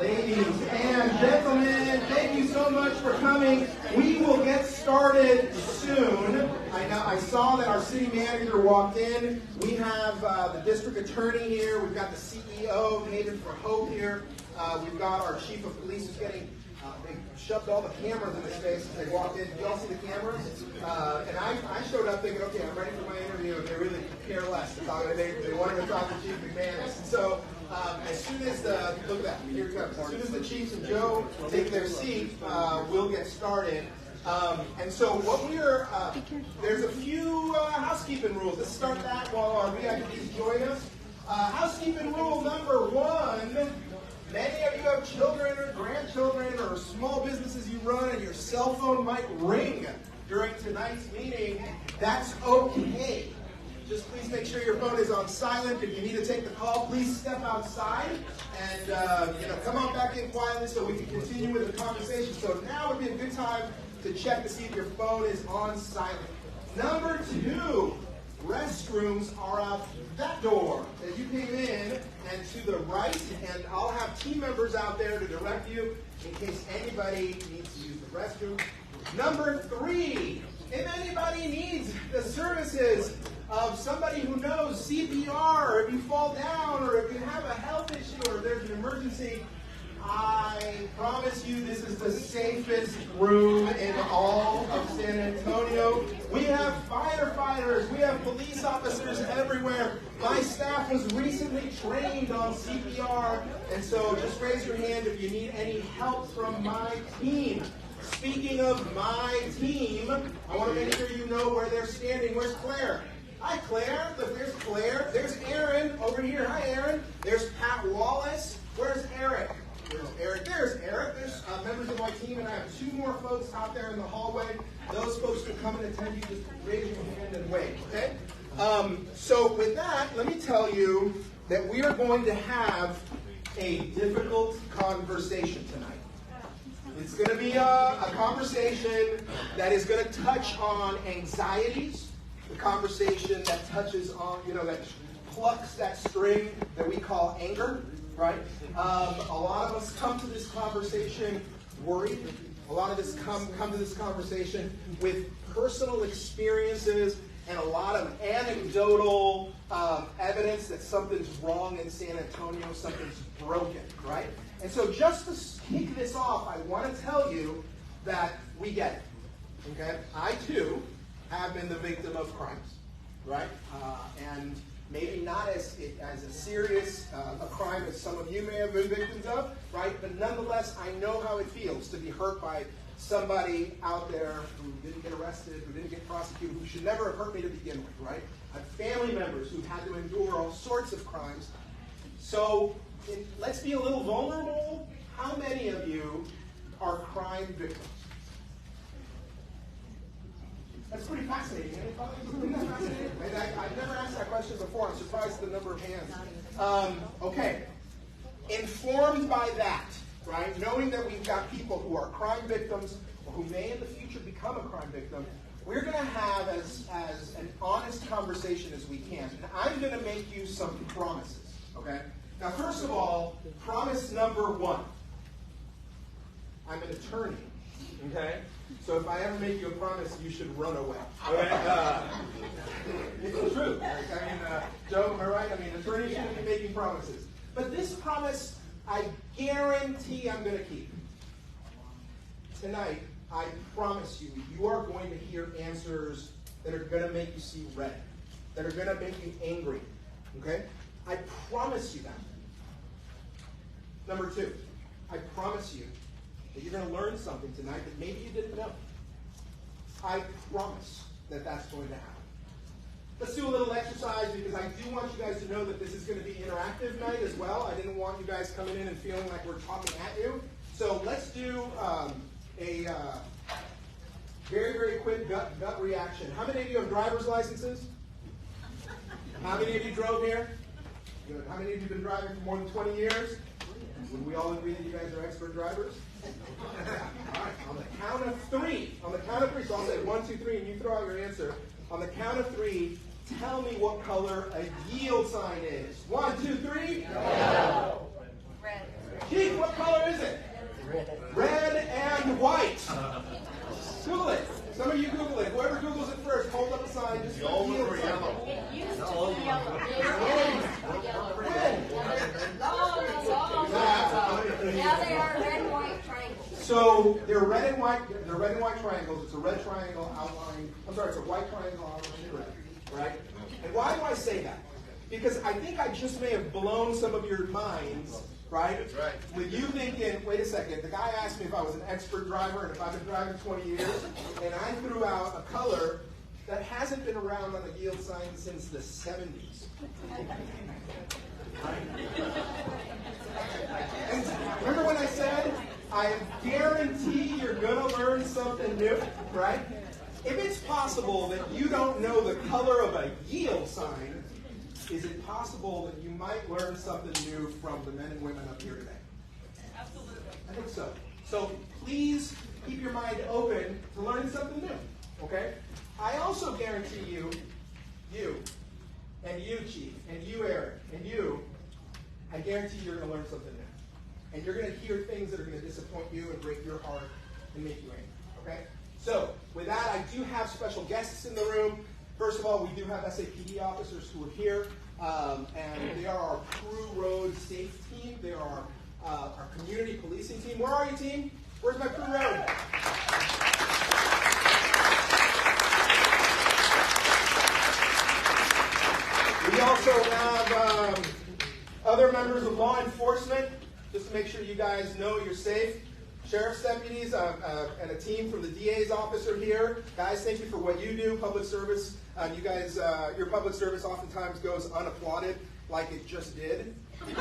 Ladies and gentlemen, thank you so much for coming. We will get started soon. I saw that our city manager walked in. We have the district attorney here. We've got the CEO, David for Hope here. We've got our chief of police who's getting, they shoved all the cameras in his face as they walked in. Did you all see the cameras? And I showed up thinking, okay, I'm ready for my interview, and they really care less. They wanted to talk to Chief McManus. So as soon as look at that, here it comes. As soon as the chiefs and Joe take their seat, we'll get started. And so what we're, there's a few housekeeping rules. Let's start that while our VIPs join us. Housekeeping rule number 1, many of you have children or grandchildren or small businesses you run, and your cell phone might ring during tonight's meeting. That's okay. Just please make sure your phone is on silent. If you need to take the call, please step outside and come on back in quietly so we can continue with the conversation. So now would be a good time to check to see if your phone is on silent. Number 2, restrooms are out that door as you came in and to the right, and I'll have team members out there to direct you in case anybody needs to use the restroom. Number 3, if anybody needs the services of somebody who knows CPR, or if you fall down, or if you have a health issue, or if there's an emergency, I promise you this is the safest room in all of San Antonio. We have firefighters, we have police officers everywhere. My staff was recently trained on CPR, and so just raise your hand if you need any help from my team. Speaking of my team, I want to make sure you know where they're standing. Where's Claire? Hi, Claire. Look, there's Claire. There's Aaron over here. Hi, Aaron. There's Pat Wallace. Where's Eric? There's Eric. There's Eric. There's members of my team, and I have 2 more folks out there in the hallway. Those folks can come and attend you. Just raise your hand and wave, okay? So with that, let me tell you that we are going to have a difficult conversation tonight. It's going to be a conversation that is going to touch on anxieties, the conversation that touches on, that plucks that string that we call anger, right? A lot of us come to this conversation worried. A lot of us come to this conversation with personal experiences and a lot of anecdotal evidence that something's wrong in San Antonio, something's broken, right? And so just to kick this off, I want to tell you that we get it, okay? I, too, have been the victim of crimes, right? And maybe not as a serious a crime as some of you may have been victims of, right? But nonetheless, I know how it feels to be hurt by somebody out there who didn't get arrested, who didn't get prosecuted, who should never have hurt me to begin with, right? I have family members who've had to endure all sorts of crimes. So let's be a little vulnerable. How many of you are crime victims? That's pretty fascinating. Isn't that fascinating? I've never asked that question before. I'm surprised at the number of hands. Okay. Informed by that, right? Knowing that we've got people who are crime victims or who may in the future become a crime victim, we're going to have as an honest conversation as we can. And I'm going to make you some promises, okay? Now, first of all, promise number 1. I'm an attorney, okay? So if I ever make you a promise, you should run away. Okay? It's true. I mean, Joe, am I right? I mean, attorneys shouldn't be making promises. But this promise, I guarantee I'm going to keep. Tonight, I promise you, you are going to hear answers that are going to make you see red, that are going to make you angry. Okay? I promise you that. Number 2, I promise you that you're going to learn something tonight that maybe you didn't know. I promise that that's going to happen. Let's do a little exercise because I do want you guys to know that this is going to be interactive night as well. I didn't want you guys coming in and feeling like we're talking at you. So let's do a very, very quick gut reaction. How many of you have driver's licenses? How many of you drove here? Good. How many of you have been driving for more than 20 years? Would we all agree that you guys are expert drivers? All right, on the count of 3. On the count of 3, so I'll say 1, 2, 3, and you throw out your answer. On the count of 3, tell me what color a yield sign is. 1, 2, 3. Yellow. Red. Chief, what color So they're red and white. They're red and white triangles. It's a red triangle outlined. I'm sorry, it's a white triangle outlined in red, right? And why do I say that? Because I think I just may have blown some of your minds, right? That's right. With you thinking, wait a second, the guy asked me if I was an expert driver and if I've been driving 20 years, and I threw out a color that hasn't been around on the yield sign since the 70s. And remember when I said, I guarantee you're going to learn something new, right? If it's possible that you don't know the color of a yield sign, is it possible that you might learn something new from the men and women up here today? Absolutely. I think so. So please keep your mind open to learning something new, okay? I also guarantee you, and you, Chief, and you, Eric, and you, I guarantee you're going to learn something new. And you're going to hear things that are going to disappoint you and break your heart and make you angry, okay? So with that, I do have special guests in the room. First of all, we do have SAPD officers who are here, and they are our Crew Road Safe team. They are our community policing team. Where are you, team? Where's my Crew Road? We also have other members of law enforcement, just to make sure you guys know you're safe. Sheriff's deputies and a team from the DA's office are here. Guys, thank you for what you do, public service. You guys, your public service oftentimes goes unapplauded, like it just did. And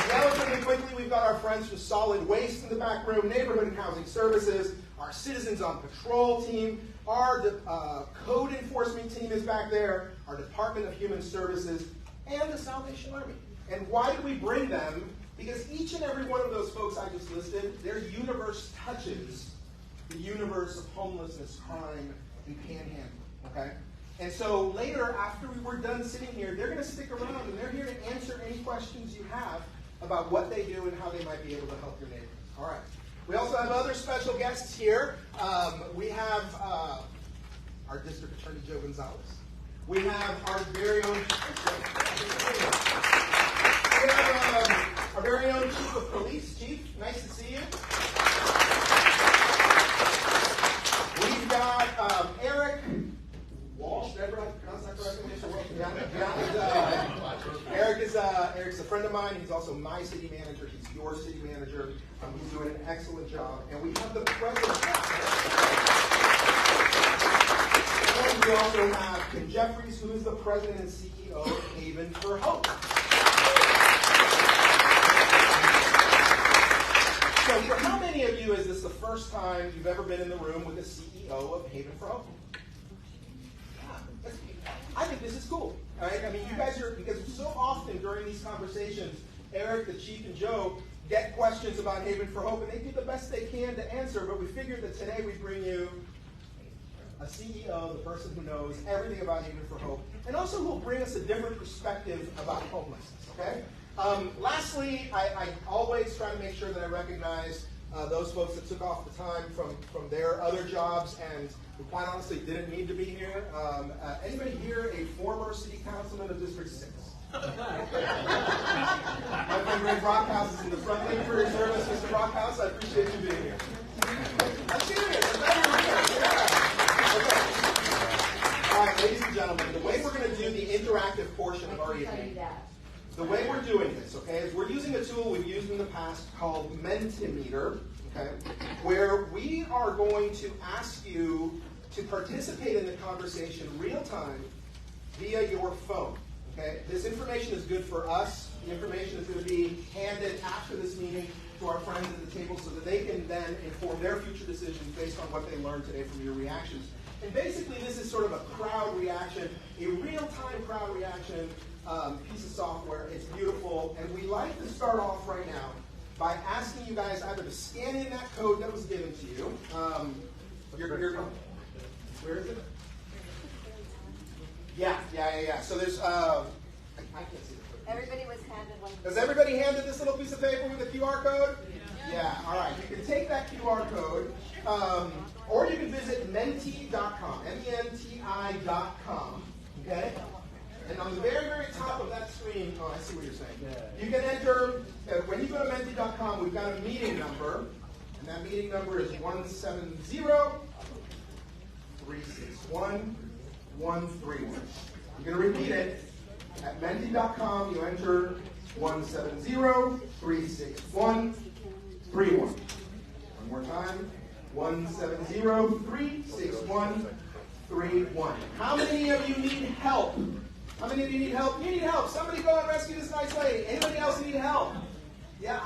relatively quickly, we've got our friends from Solid Waste in the back room, Neighborhood and Housing Services, our Citizens on Patrol team, our Code Enforcement team is back there, our Department of Human Services, and the Salvation Army. And why do we bring them? Because each and every one of those folks I just listed, their universe touches the universe of homelessness, crime, and panhandling, okay? And so later, after we're done sitting here, they're going to stick around, and they're here to answer any questions you have about what they do and how they might be able to help your neighbors. All right. We also have other special guests here. We have our District Attorney, Joe Gonzalez. We have our very own Chief of Police. Chief, nice to see you. We've got Eric Walsh. Did I pronounce that correctly? Eric's a friend of mine. He's also my city manager. He's your city manager. He's doing an excellent job. And we have the president. And we also have Kim Jeffries, who is the president and CEO of Haven for Hope. So for how many of you is this the first time you've ever been in the room with the CEO of Haven for Hope? Yeah, I think this is cool. All right? I mean, you guys are, because so often during these conversations, Eric, the chief, and Joe get questions about Haven for Hope, and they do the best they can to answer, but we figured that today we bring you a CEO, the person who knows everything about Haven for Hope, and also who will bring us a different perspective about homelessness, okay? Lastly, I always try to make sure that I recognize those folks that took off the time from their other jobs and who quite honestly didn't need to be here. Anybody here a former city councilman of District 6? My friend Ray Brockhouse is in the front. Thank you for your service, Mr. Brockhouse. I appreciate you being here. I'm serious. I'm very serious. Yeah. Okay. All right, ladies and gentlemen, the way we're going to do the interactive portion of our evening, the way we're doing this, okay, is we're using a tool we've used in the past called Mentimeter, okay, where we are going to ask you to participate in the conversation real time via your phone. Okay? This information is good for us. The information is going to be handed after this meeting to our friends at the table so that they can then inform their future decisions based on what they learned today from your reactions. And basically, this is sort of a crowd reaction, a real-time crowd reaction piece of software. It's beautiful. And we like to start off right now by asking you guys either to scan in that code that was given to you. Where is it? Yeah. So there's, I can't see the code. Everybody was handed one. Has everybody handed this little piece of paper with a QR code? Yeah, all right. You can take that QR code, or you can visit menti.com, MENTI.com, okay? And on the very, very top top of that screen, oh, I see what you're saying. You can enter, when you go to menti.com, we've got a meeting number, and that meeting number is 170-361-131. I'm going to repeat it. At menti.com, you enter 170-361-131. One more time, 170-361-31. How many of you need help? How many of you need help? You need help. Somebody go and rescue this nice lady. Anybody else need help? Yeah,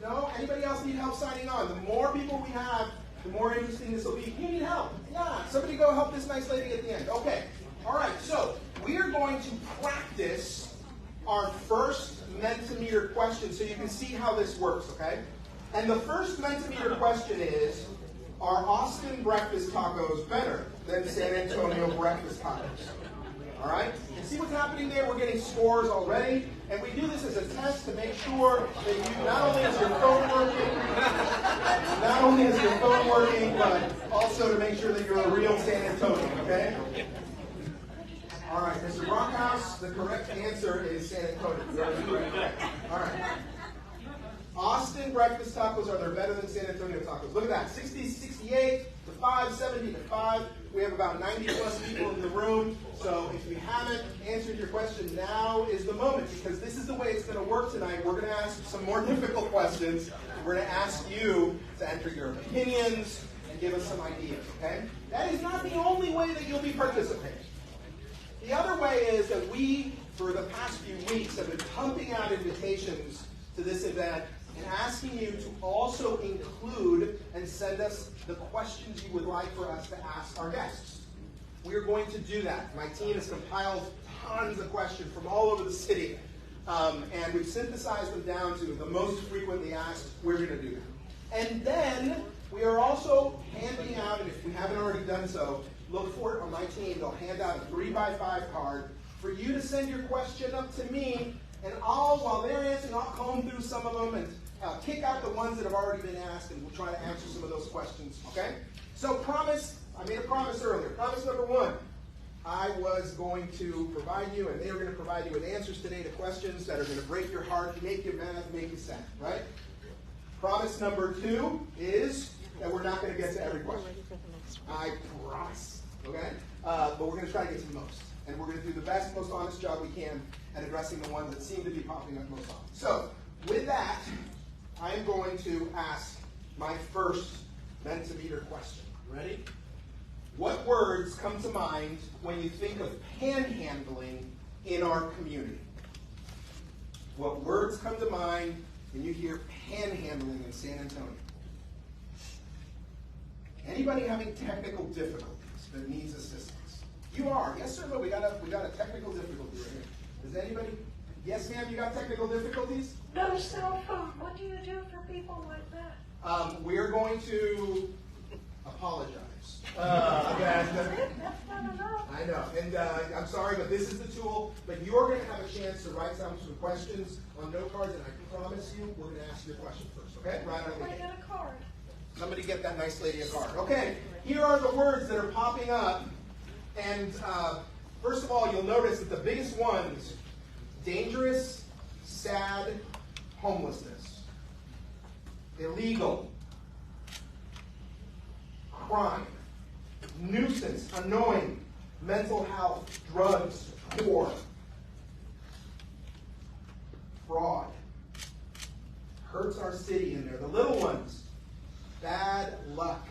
no? Anybody else need help signing on? The more people we have, the more interesting this will be. You need help. Yeah, somebody go help this nice lady at the end. Okay. All right, so we are going to practice our first Mentimeter question so you can see how this works, okay? And the first Mentimeter question is, are Austin breakfast tacos better than San Antonio breakfast tacos? All right? And see what's happening there? We're getting scores already. And we do this as a test to make sure that you, not only is your phone working, but also to make sure that you're a real San Antonio, okay? All right, Mr. Brockhouse, the correct answer is San Antonio. All right. Austin breakfast tacos, are they better than San Antonio tacos? Look at that, 60-68 to 5, 70 to 5. We have about 90 plus people in the room. So if you haven't answered your question, now is the moment, because this is the way it's going to work tonight. We're going to ask some more difficult questions. We're going to ask you to enter your opinions and give us some ideas, okay? That is not the only way that you'll be participating. The other way is that we, for the past few weeks, have been pumping out invitations to this event and asking you to also include and send us the questions you would like for us to ask our guests. We are going to do that. My team has compiled tons of questions from all over the city, and we've synthesized them down to the most frequently asked. We're going to do that. And then we are also handing out, and if we haven't already done so, look for it on my team. They'll hand out a 3x5 card for you to send your question up to me, and while they're answering, I'll comb through some of them and kick out the ones that have already been asked, and we'll try to answer some of those questions, okay? So promise, I made a promise earlier. Promise number one, I was going to provide you, and they were going to provide you with answers today to questions that are going to break your heart, make you mad, make you sad, right? Promise number two is that we're not going to get to every question. I promise, okay? But we're going to try to get to most. And we're going to do the best, most honest job we can at addressing the ones that seem to be popping up most often. So, with that, I am going to ask my first Mentimeter question. Ready? What words come to mind when you think of panhandling in our community? What words come to mind when you hear panhandling in San Antonio? Anybody having technical difficulties that needs assistance? You are. Yes, sir. Look, we got a technical difficulty right here. Does anybody? Yes, ma'am. You got technical difficulties? No cell phone. What do you do for people like that? We're going to apologize. That's not enough. I know, and I'm sorry, but this is the tool. But you're going to have a chance to write down some questions on note cards, and I promise you, we're going to ask your question first. Okay? Right on the I got a card. Somebody get that nice lady a card. Okay, here are the words that are popping up. And first of all, you'll notice that the biggest ones, dangerous, sad, homelessness, illegal, crime, nuisance, annoying, mental health, drugs, poor, fraud, hurts our city in there. The little ones, bad luck,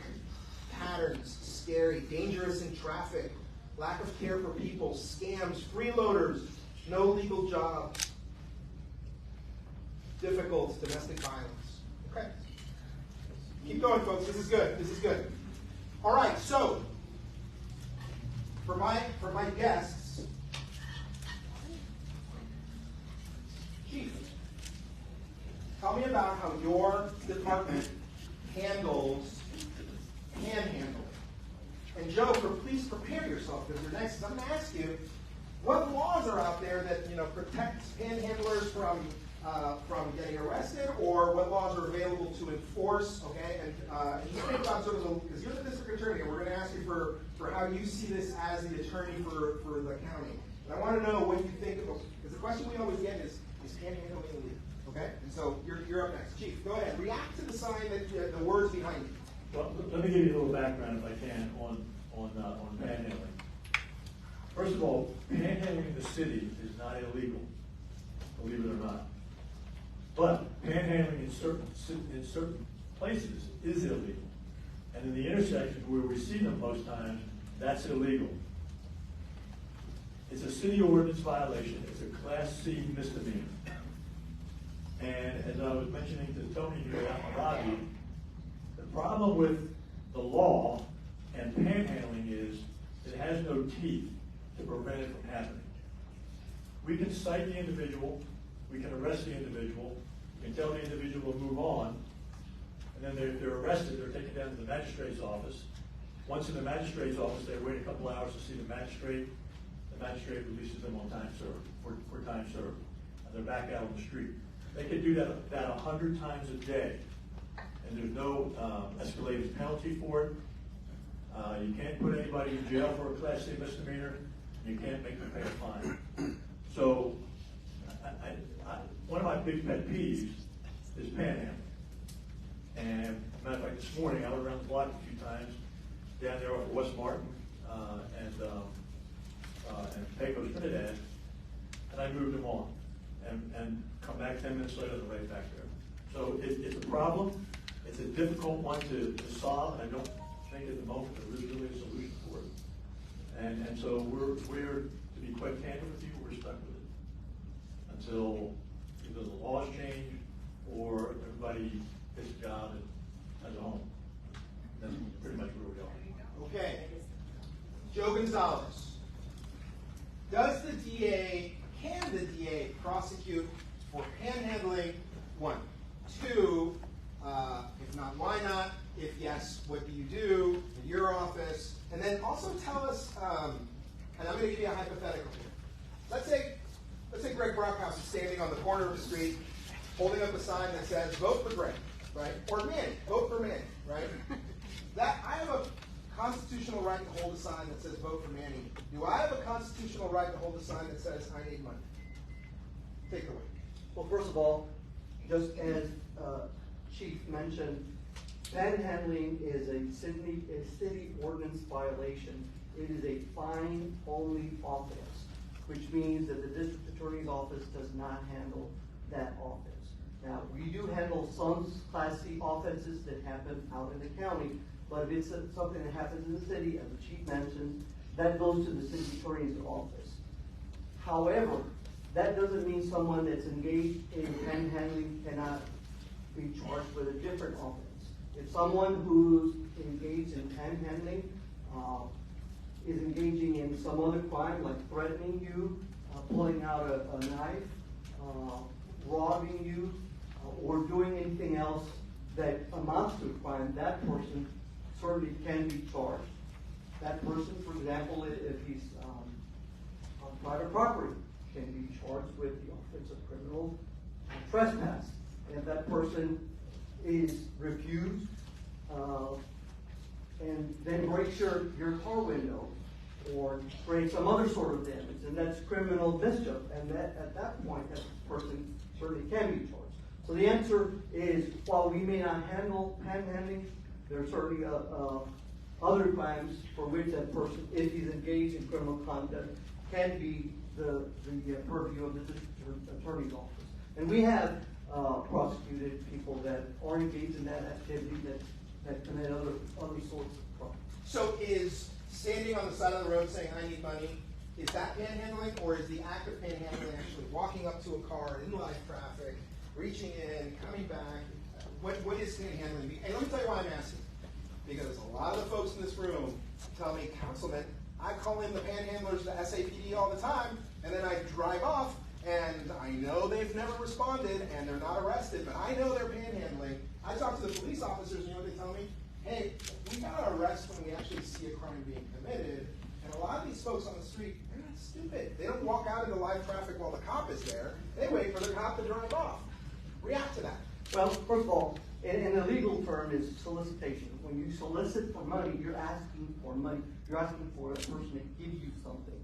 patterns, scary, dangerous in traffic, lack of care for people, scams, freeloaders, no legal job, difficult domestic violence. Okay. Keep going, folks. This is good. This is good. All right, so for my guests, Chief, tell me about how your department handles panhandling. And Joe, please prepare yourself, because you're next. I'm going to ask you, what laws are out there that protect panhandlers from getting arrested, or what laws are available to enforce? Okay, and you think about sort of because you're the district attorney, and we're going to ask you for how you see this as the attorney for the county. And I want to know what you think of, because the question we always get is panhandling illegal? Okay? And so you're up next. Chief, go ahead. React to the sign, that the words behind it. Well, let me give you a little background, if I can, on panhandling. First of all, panhandling in the city is not illegal, believe it or not. But panhandling in certain places is illegal. And in the intersections where we see them most times, that's illegal. It's a city ordinance violation. It's a Class C misdemeanor. And as I was mentioning to Tony here out in the lobby, the problem with the law and panhandling is it has no teeth to prevent it from happening. We can cite the individual, we can arrest the individual, we can tell the individual to move on, and then if they're arrested, they're taken down to the magistrate's office. Once in the magistrate's office, they wait a couple hours to see the magistrate. The magistrate releases them on time served, for time served, and they're back out on the street. They could do that 100 times a day, and there's no escalated penalty for it. You can't put anybody in jail for a Class C misdemeanor. You can't make them pay a fine. So, one of my big pet peeves is panhandling. And matter of fact, this morning I went around the block a few times down there off of West Martin and Pecos, Trinidad, and I moved them on and come back 10 minutes later, they're right back there. So it's a problem. It's a difficult one to solve, and I don't think at the moment there is really a solution for it. And so we're, to be quite candid with you, we're stuck with it until either the laws change or everybody gets a job and has a home. That's pretty much where we are. Okay. Joe Gonzalez. Can the DA prosecute for panhandling? 1. 2, if not, why not? If yes, what do you do in your office? And then also tell us, and I'm going to give you a hypothetical here. Let's say Greg Brockhouse is standing on the corner of the street holding up a sign that says, vote for Greg, right? Or Manny, vote for Manny, right? I have a constitutional right to hold a sign that says vote for Manny. Do I have a constitutional right to hold a sign that says I need money? Take it away. Well, first of all, just as Chief mentioned, panhandling is a city ordinance violation. It is a fine-only offense, which means that the district attorney's office does not handle that offense. Now, we do handle some Class C offenses that happen out in the county, but if it's something that happens in the city, as the Chief mentioned, that goes to the city attorney's office. However, that doesn't mean someone that's engaged in panhandling cannot be charged with a different offense. If someone who's engaged in panhandling is engaging in some other crime, like threatening you, pulling out a knife, robbing you, or doing anything else that amounts to a crime, that person certainly can be charged. That person, for example, if he's on private property, can be charged with the offense of criminal trespass. And if that person is refused and then breaks your car window or creates some other sort of damage, and that's criminal mischief, and at that point, that person certainly can be charged. So the answer is, while we may not handle panhandling, there are certainly other crimes for which that person, if he's engaged in criminal conduct, can be the purview of the district attorney's office. And we have prosecuted people that are engaged in that activity that commit other sorts of crimes. So is standing on the side of the road saying, I need money, is that panhandling, or is the act of panhandling actually walking up to a car in live traffic, reaching in, coming back? What is panhandling? And let me tell you why I'm asking. Because a lot of the folks in this room tell me, Councilman, I call in the panhandlers to SAPD all the time, and then I drive off, and I know they've never responded, and they're not arrested, but I know they're panhandling. I talk to the police officers, and you know what they tell me? Hey, we gotta arrest when we actually see a crime being committed. And a lot of these folks on the street, they're not stupid. They don't walk out into live traffic while the cop is there. They wait for the cop to drive off. React to that. Well, first of all, an illegal term is solicitation. When you solicit for money, you're asking for money. You're asking for a person to give you something.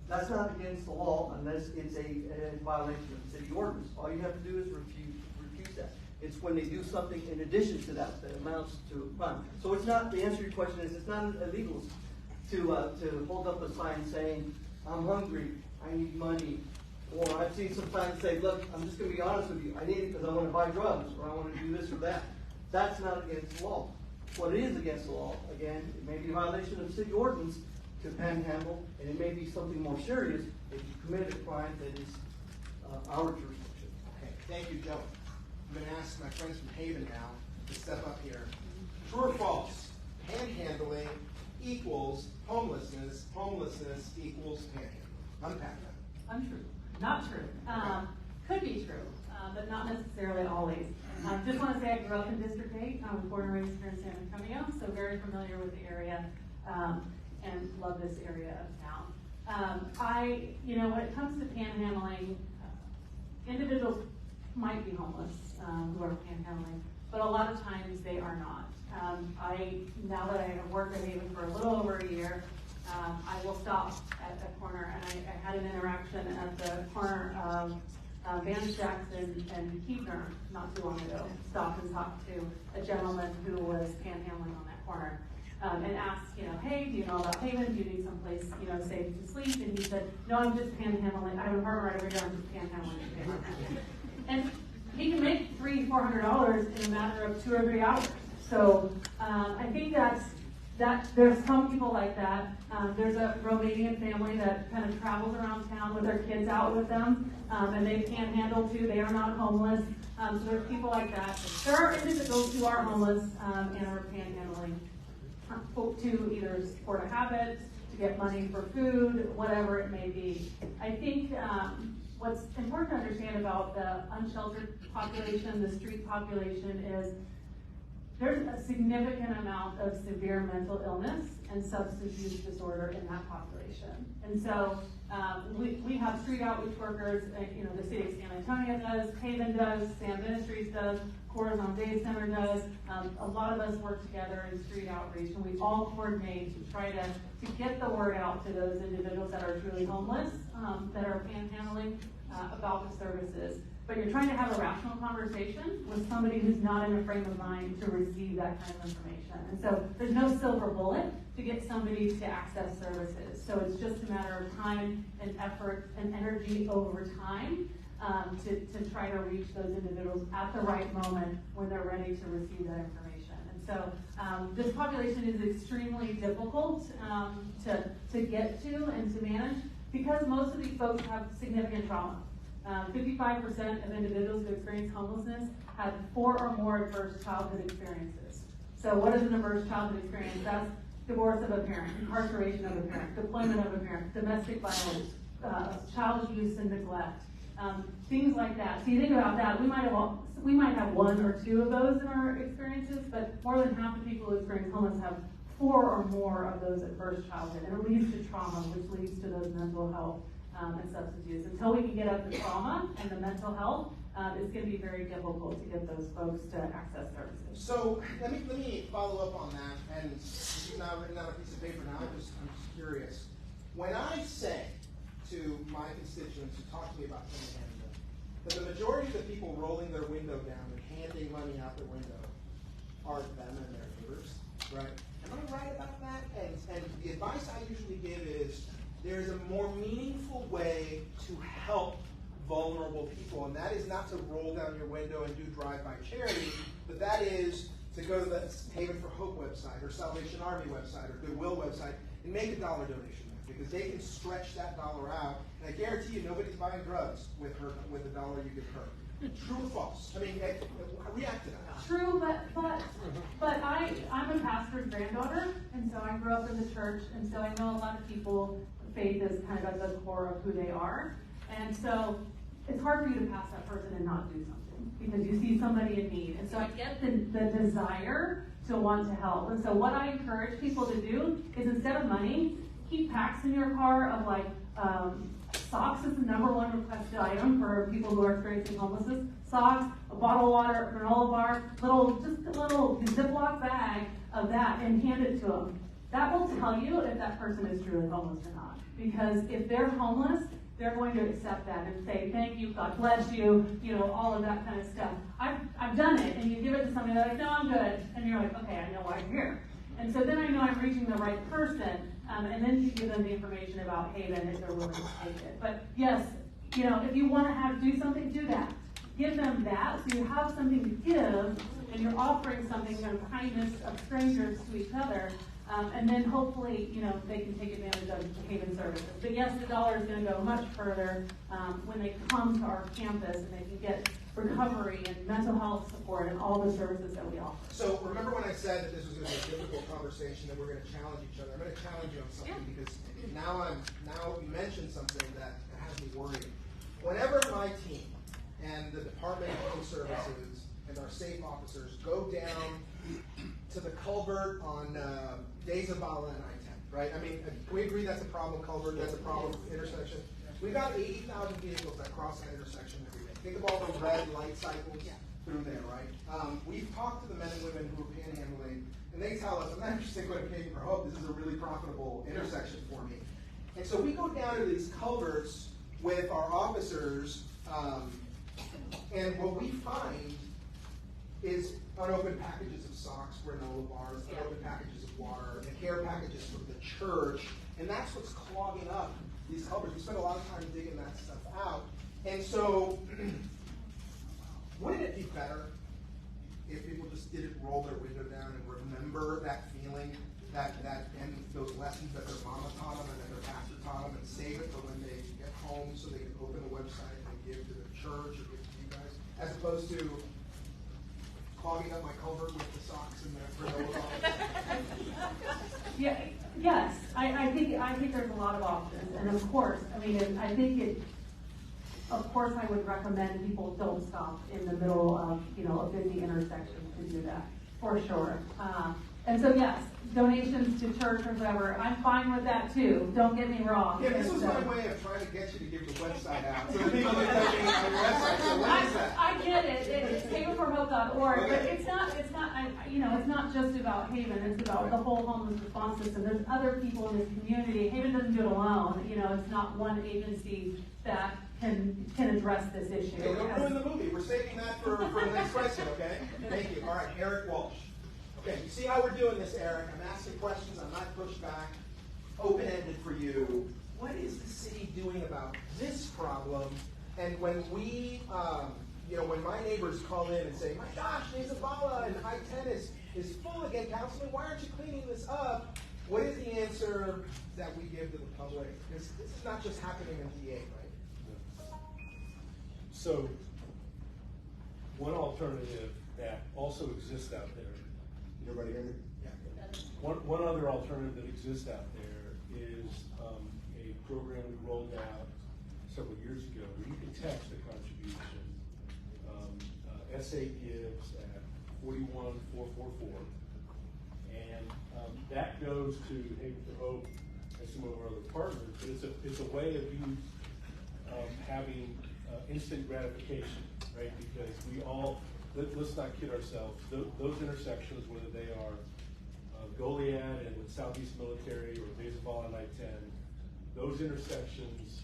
That's not against the law unless it's a violation of the city ordinance. All you have to do is refuse that. It's when they do something in addition to that that amounts to a crime. So it's not, the answer to your question is, it's not illegal to hold up a sign saying, I'm hungry, I need money. Or I've seen some signs say, look, I'm just going to be honest with you, I need it because I want to buy drugs, or I want to do this or that. That's not against the law. What is against the law, again, it may be a violation of city ordinance to panhandle, and it may be something more serious if you committed a crime that is our jurisdiction. Okay, thank you, Joe. I'm going to ask my friends from Haven now to step up here. True or false? Panhandling equals homelessness. Homelessness equals panhandling. Unpack that. Untrue. Not true. Could be true, but not necessarily always. Just want to say I grew up in District 8. I was born and raised here in San Antonio, so very familiar with the area and love this area of town. When it comes to panhandling, individuals might be homeless who are panhandling, but a lot of times they are not. Now that I have worked at Haven for a little over a year, I will stop at a corner, and I had an interaction at the corner of Van Jackson and Keebner not too long ago. Stopped and talked to a gentleman who was panhandling on that corner, and asked, hey, do you know about Haven? Do you need someplace, safe to sleep? And he said, no, I'm just panhandling. I have an apartment right over here. I'm just panhandling. And he can make $300-400 in a matter of 2 or 3 hours. So I think that there's some people like that. There's a Romanian family that kind of travels around town with their kids out with them, and they panhandle too. They are not homeless. So there's people like that. There are individuals who are homeless and are panhandling to either support a habit, to get money for food, whatever it may be. I think what's important to understand about the unsheltered population, the street population, is there's a significant amount of severe mental illness and substance use disorder in that population. And so we have street outreach workers, the city of San Antonio does, Haven does, Sam Ministries does, Corazon Day Center does. A lot of us work together in street outreach, and we all coordinate to try to get the word out to those individuals that are truly homeless, that are panhandling about the services. But you're trying to have a rational conversation with somebody who's not in a frame of mind to receive that kind of information. And so there's no silver bullet to get somebody to access services. So it's just a matter of time and effort and energy over time to try to reach those individuals at the right moment when they're ready to receive that information. And so this population is extremely difficult to get to and to manage because most of these folks have significant trauma. 55% of individuals who experience homelessness had 4 or more adverse childhood experiences. So what is an adverse childhood experience? That's divorce of a parent, incarceration of a parent, deployment of a parent, domestic violence, child abuse and neglect, things like that. So you think about that, we might have 1 or 2 of those in our experiences, but more than half the people who experience homelessness have 4 or more of those adverse childhood, and it leads to trauma, which leads to those mental health and substance use. Until we can get at the trauma and the mental health, it's going to be very difficult to get those folks to access services. So let me follow up on that, and this is not written on a piece of paper now. I'm just curious. When I say to my constituents who talk to me about panhandling, that the majority of the people rolling their window down and handing money out the window are them and their neighbors, right? Am I right about that? And the advice I usually give is there is a more meaningful way to help vulnerable people, and that is not to roll down your window and do drive-by charity, but that is to go to the Haven for Hope website or Salvation Army website or Goodwill website and make a $1 donation there, because they can stretch that $1 out, and I guarantee you nobody's buying drugs with the $1 you give her. True or false? I mean, react to that. True, but I'm a pastor's granddaughter, and so I grew up in the church, and so I know a lot of people, faith is kind of at the core of who they are. And so it's hard for you to pass that person and not do something because you see somebody in need. And so I get the desire to want to help. And so what I encourage people to do is instead of money, keep packs in your car of like socks is the #1 requested item for people who are experiencing homelessness. Socks, a bottle of water, a granola bar, just a little Ziploc bag of that, and hand it to them. that will tell you if that person is truly homeless or not. Because if they're homeless, they're going to accept that and say, thank you, God bless you, all of that kind of stuff. I've done it, and you give it to somebody, they're like, no, I'm good. And you're like, okay, I know why you're here. And so then I know I'm reaching the right person, and then you give them the information about Haven if they're willing to take it. But yes, if you want to do something, do that. Give them that, so you have something to give, and you're offering something of kindness of strangers to each other. And then hopefully, they can take advantage of the Haven services. But yes, the dollar is going to go much further when they come to our campus and they can get recovery and mental health support and all the services that we offer. So remember when I said that this was going to be a difficult conversation, that we're going to challenge each other. I'm going to challenge you on something because now you mentioned something that has me worried. Whenever my team and the Department of Home Services and our safe officers go down to the culvert on Days of Bala and I-10, right? I mean, we agree that's a problem culvert, that's a problem intersection. We've got 80,000 vehicles that cross that intersection every day. Think of all the red light cycles through there, right? We've talked to the men and women who are panhandling, and they tell us, I'm not just going to pay for hope, this is a really profitable intersection for me. And so we go down to these culverts with our officers, and what we find is unopened packages of socks, granola bars, unopened packages of water, and care packages from the church, and that's what's clogging up these culverts. We spend a lot of time digging that stuff out. And so, wouldn't it be better if people just didn't roll their window down and remember that feeling, and those lessons that their mama taught them and that their pastor taught them, and save it for when they get home so they can open the website and give to the church or give to you guys, as opposed to clogging up my culvert with the socks and the granola bars? Yes, I think there's a lot of options, and of course, of course I would recommend people don't stop in the middle of, a busy intersection to do that, for sure. And so yes, donations to church or whatever, I'm fine with that too, don't get me wrong. Yeah, this was my way of trying to get you to give the website out, so the people that are checking on your website, so what is that? I get it, it's havenforhope.org, but it's not just about Haven, it's about the whole homeless response system. There's other people in this community. Haven doesn't do it alone, it's not one agency that can address this issue. Okay, don't ruin the movie, we're saving that for the next question, okay? Thank you. All right, Eric Walsh. Okay, you see how we're doing this, Eric? I'm asking questions, I'm not pushed back, open-ended for you. What is the city doing about this problem? And when we, when my neighbors call in and say, my gosh, Nezabala and I-10 is full again, Councilman, why aren't you cleaning this up? What is the answer that we give to the public? Because this is not just happening in D8, right? So, one alternative that also exists out there. Everybody hear me? Yeah. One other alternative that exists out there is a program we rolled out several years ago where you can text a contribution. SA gives at 41444, and that goes to Haven for Hope and some of our other partners. But it's a way of you having instant gratification, right? Because we all, let's not kid ourselves. Those intersections, whether they are Goliad and Southeast Military or Days of Bala and I-10, those intersections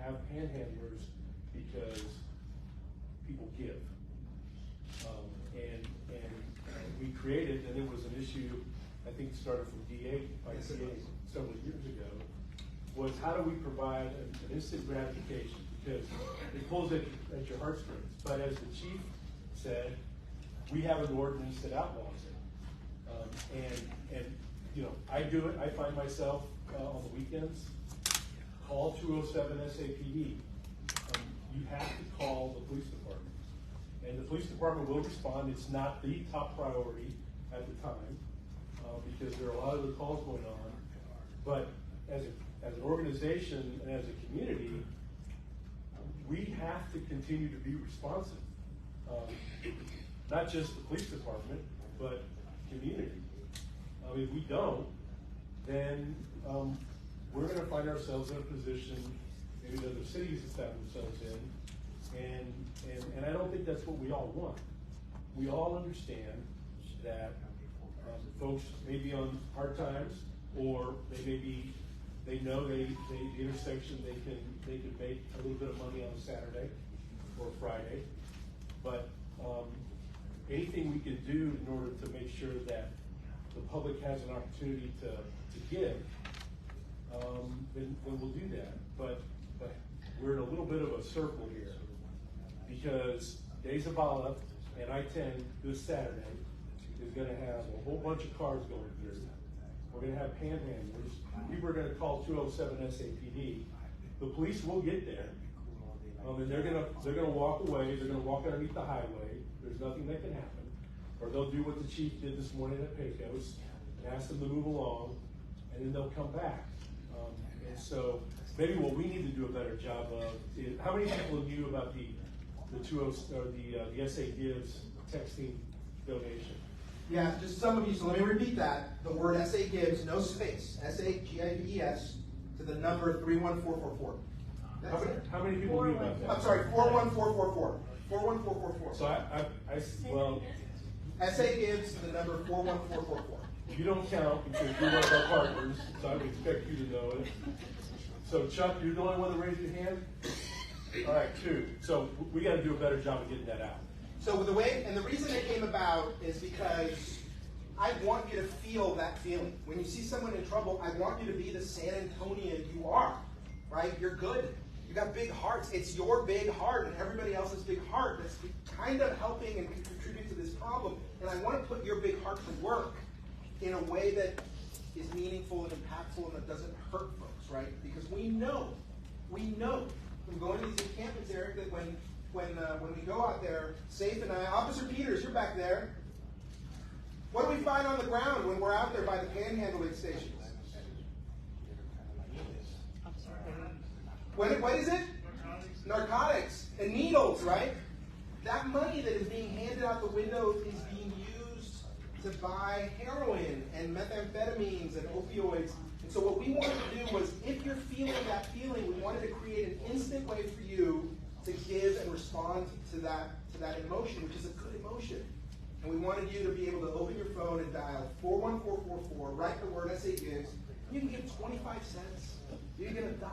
have panhandlers because people give. And we created, and it was an issue, I think started from D8 by D8 several years ago, was how do we provide an instant gratification? Because it pulls at your heartstrings. But as the chief said, we have an ordinance that outlaws it. I do it. I find myself on the weekends, call 207 SAPD. You have to call the police department. And the police department will respond. It's not the top priority at the time because there are a lot of the calls going on. But as an organization and as a community, we have to continue to be responsive. Not just the police department, but community. If we don't, then we're going to find ourselves in a position maybe that other cities have found themselves in, and I don't think that's what we all want. We all understand that folks may be on hard times, or they know the intersection, they can make a little bit of money on a Saturday or Friday. But anything we can do in order to make sure that the public has an opportunity to give, then we'll do that. But we're in a little bit of a circle here, because De Zavala and I-10 this Saturday is going to have a whole bunch of cars going through. We're going to have panhandlers. People are going to call 207 SAPD. The police will get there, and they're going to walk away. They're going to walk underneath the highway. There's nothing that can happen. Or they'll do what the chief did this morning at Pecos and ask them to move along, and then they'll come back. And so maybe what we need to do a better job of is, how many people knew about the SA Gives texting donation? Yeah, just some of you, so let me repeat that. The word SA Gives, no space, SAGIVES, to the number 31444. How many people knew about that? I'm sorry, 41444. 41444. So well, SA Gives to the number 41444. you don't count because you're one of our partners, so I would expect you to know it. So Chuck, you're the only one that raised your hand? All right, 2. So we got to do a better job of getting that out. So the way, and the reason it came about is because I want you to feel that feeling. When you see someone in trouble, I want you to be the San Antonian you are, right? You're good. You got big hearts. It's your big heart and everybody else's big heart that's kind of helping and contribute to this problem. And I want to put your big heart to work in a way that is meaningful and impactful and that doesn't hurt folks, right? Because we know from going to these encampments, Eric, that when we go out there, Safe and I, Officer Peters, you're back there. What do we find on the ground when we're out there by the panhandling stations? What is it? Narcotics and needles, right? That money that is being handed out the window is being used to buy heroin and methamphetamines and opioids. And so what we wanted to do was, if you're feeling that feeling, we wanted to create an instant way for you to give and respond to that emotion, which is a good emotion. And we wanted you to be able to open your phone and dial 41444, write the word SA Gives. You can give 25 cents. You can give $1. You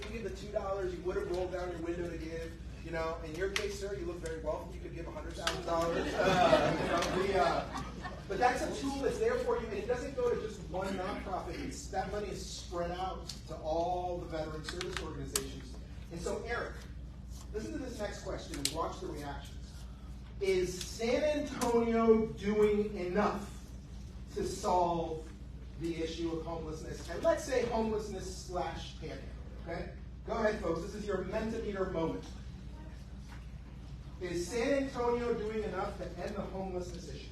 can give the $2 you would have rolled down your window to give. You know, in your case, sir, you look very wealthy. You could give $100,000. But that's a tool that's there for you, and it doesn't go to just one nonprofit. That money is spread out to all the veteran service organizations. And so, Eric, listen to this next question and watch the reactions. Is San Antonio doing enough to solve the issue of homelessness? And let's say homelessness / panhandling, okay? Go ahead, folks. This is your Mentimeter moment. Is San Antonio doing enough to end the homelessness issue?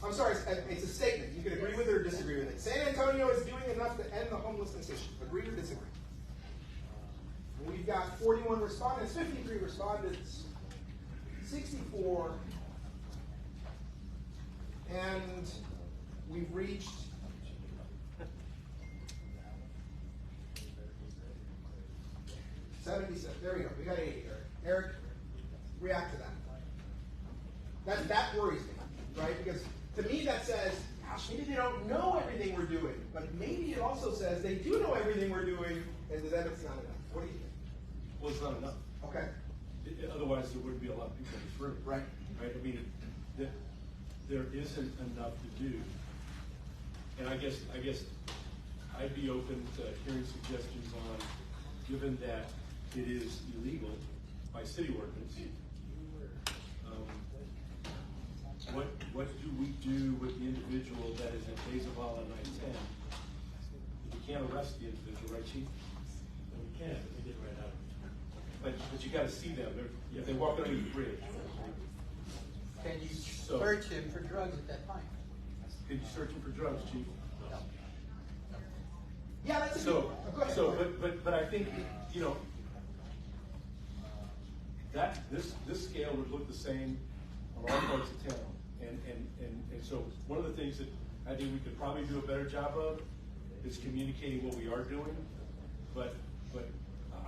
I'm sorry, it's a statement. You can agree with it or disagree with it. San Antonio is doing enough to end the homelessness issue. Agree or disagree? We've got 41 respondents, 53 respondents, 64, and we've reached 77. There we go. We got 80. Eric, react to that. That worries me, right? Because to me that says, gosh, maybe they don't know everything we're doing. But maybe it also says they do know everything we're doing, and to them it's not enough. What do you think? Well, it's not enough. Okay. Otherwise, there wouldn't be a lot of people in this room. Right. Right? I mean, there isn't enough to do. And I guess I'd be open to hearing suggestions on, given that it is illegal by city ordinance, what do we do with the individual that is at De Zavala and I-10? We can't arrest the individual, right, Chief? No, we can't. We did right out. But you got to see them. If they walk under the bridge. Can you search him for drugs at that point? Could you search him for drugs, Chief? No. Yeah, that's a So, good one. but I think, you know, that this scale would look the same on all parts of town. And so one of the things that I think we could probably do a better job of is communicating what we are doing. But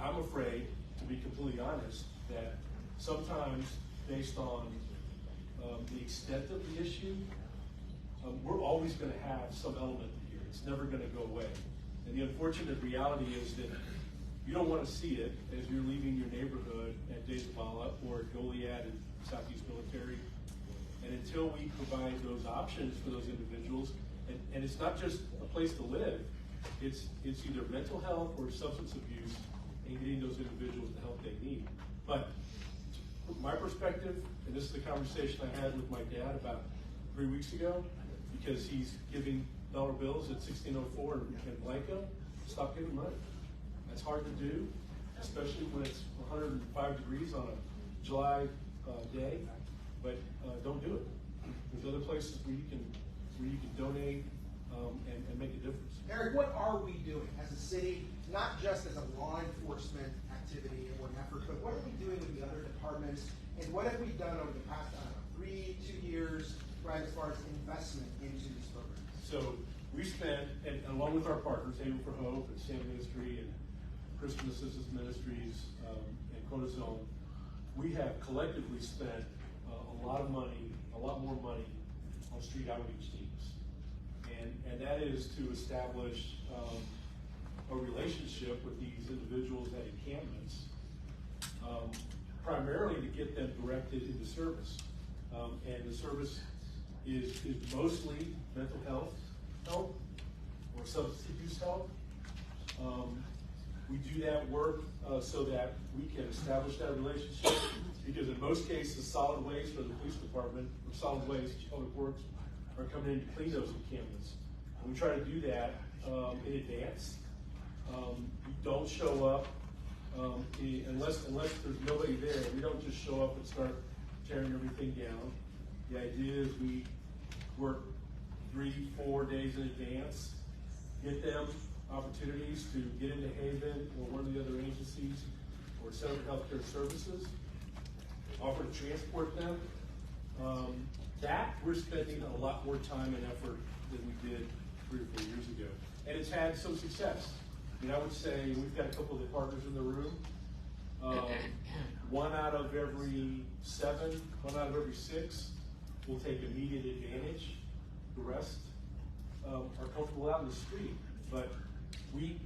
I'm afraid, to be completely honest, that sometimes based on the extent of the issue, we're always going to have some element here. It's never going to go away. And the unfortunate reality is that you don't want to see it as you're leaving your neighborhood at Daysbala or at Goliad and Southeast Military. And until we provide those options for those individuals, and it's not just a place to live, it's either mental health or substance abuse and getting those individuals the help they need. But from my perspective, and this is the conversation I had with my dad about 3 weeks ago, because he's giving dollar bills at 1604 in Blanco, stop giving money. That's hard to do, especially when it's 105 degrees on a July day, but don't do it. There's other places where you can donate and make a difference. Eric, what are we doing as a city, not just as a law enforcement activity or an effort, but what are we doing with the other departments, and what have we done over the past, 2 years, right, as far as investment into these programs? So we spent, and along with our partners, Haven for Hope and Sam Ministry and Christian Assistance Ministries and Cortisone, we have collectively spent a lot more money on street outreach teams. And that is to establish a relationship with these individuals at encampments, primarily to get them directed into service. And the service is mostly mental health help or substance abuse help. We do that work so that we can establish that relationship, because in most cases, solid waste for the police department or solid waste public works are coming in to clean those encampments. And we try to do that in advance. We don't show up unless there's nobody there. We don't just show up and start tearing everything down. The idea is we work 3-4 days in advance, get them opportunities to get into Haven or one of the other agencies or Center for Healthcare Services, offer to transport them. That we're spending a lot more time and effort than we did 3 or 4 years ago. And it's had some success. I mean, I would say we've got a couple of the partners in the room. 1 out of every 7, 1 out of every 6 will take immediate advantage. The rest are comfortable out in the street. But we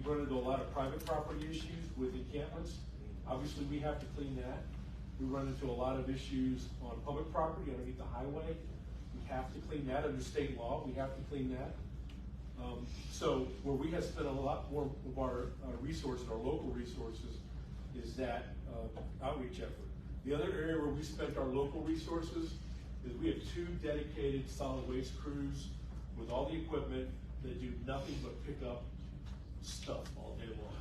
run into a lot of private property issues with encampments. Obviously, we have to clean that. We run into a lot of issues on public property underneath the highway. We have to clean that under state law. We have to clean that. So where we have spent a lot more of our resources, our local resources, is that outreach effort. The other area where we spent our local resources is we have 2 dedicated solid waste crews with all the equipment that do nothing but pick up stuff all day long.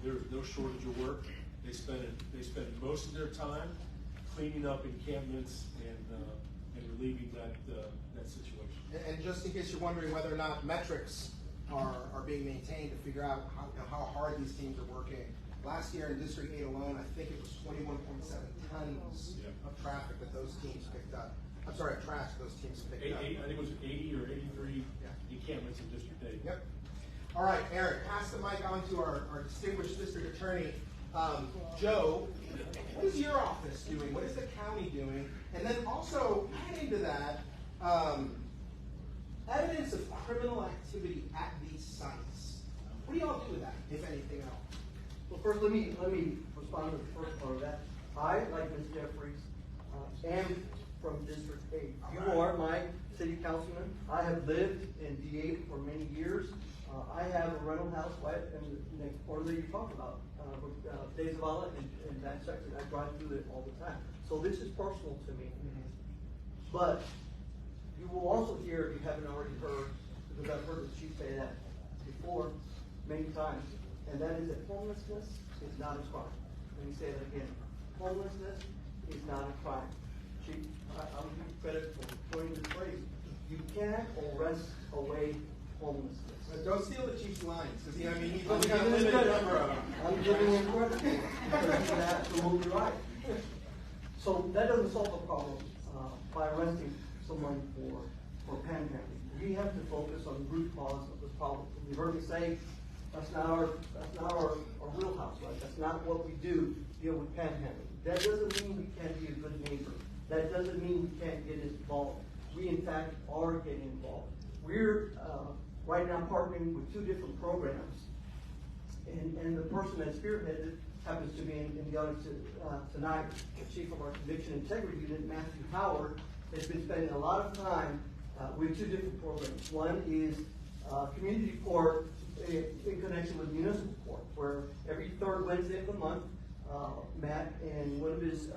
There's no shortage of work. They spend most of their time cleaning up encampments and relieving that situation. And just in case you're wondering whether or not metrics are being maintained to figure out how hard these teams are working, last year in District 8 alone, I think it was 21.7 tons of traffic that those teams picked up. I'm sorry, trash those teams picked up. I think it was 80 or 83 encampments in District 8. Yep. All right, Eric, pass the mic on to our distinguished district attorney. Joe, what is your office doing? What is the county doing? And then also, adding to that, evidence of criminal activity at these sites. What do y'all do with that, if anything else? Well, first, let me respond to the first part of that. I, like Ms. Jeffries, am from District 8. You are my city councilman. I have lived in D8 for many years. I have a rental house right in the next corner that you talked about, Daysbala and that section. I drive through it all the time. So this is personal to me. But you will also hear, if you haven't already heard, because I've heard the chief say that before many times, and that is that homelessness is not a crime. Let me say that again. Homelessness is not a crime. Chief, I'll give you credit for coining this phrase. You can't arrest away homelessness. But don't steal the chief's lines, because he's I'm only got a limited number of them. I'm giving him credit because he's absolutely right. So that doesn't solve the problem by arresting someone for panhandling. We have to focus on the root cause of the problem. You've heard me say that's not our wheelhouse, right? That's not what we do, deal with panhandling. That doesn't mean we can't be a good neighbor. That doesn't mean we can't get involved. we in fact are getting involved. We're right now partnering with 2 different programs, and the person that spearheaded it happens to be in the audience tonight. The chief of our Conviction Integrity Unit, Matthew Howard, has been spending a lot of time with 2 different programs. One is community court in connection with municipal court, where every 3rd Wednesday of the month, Matt and one of his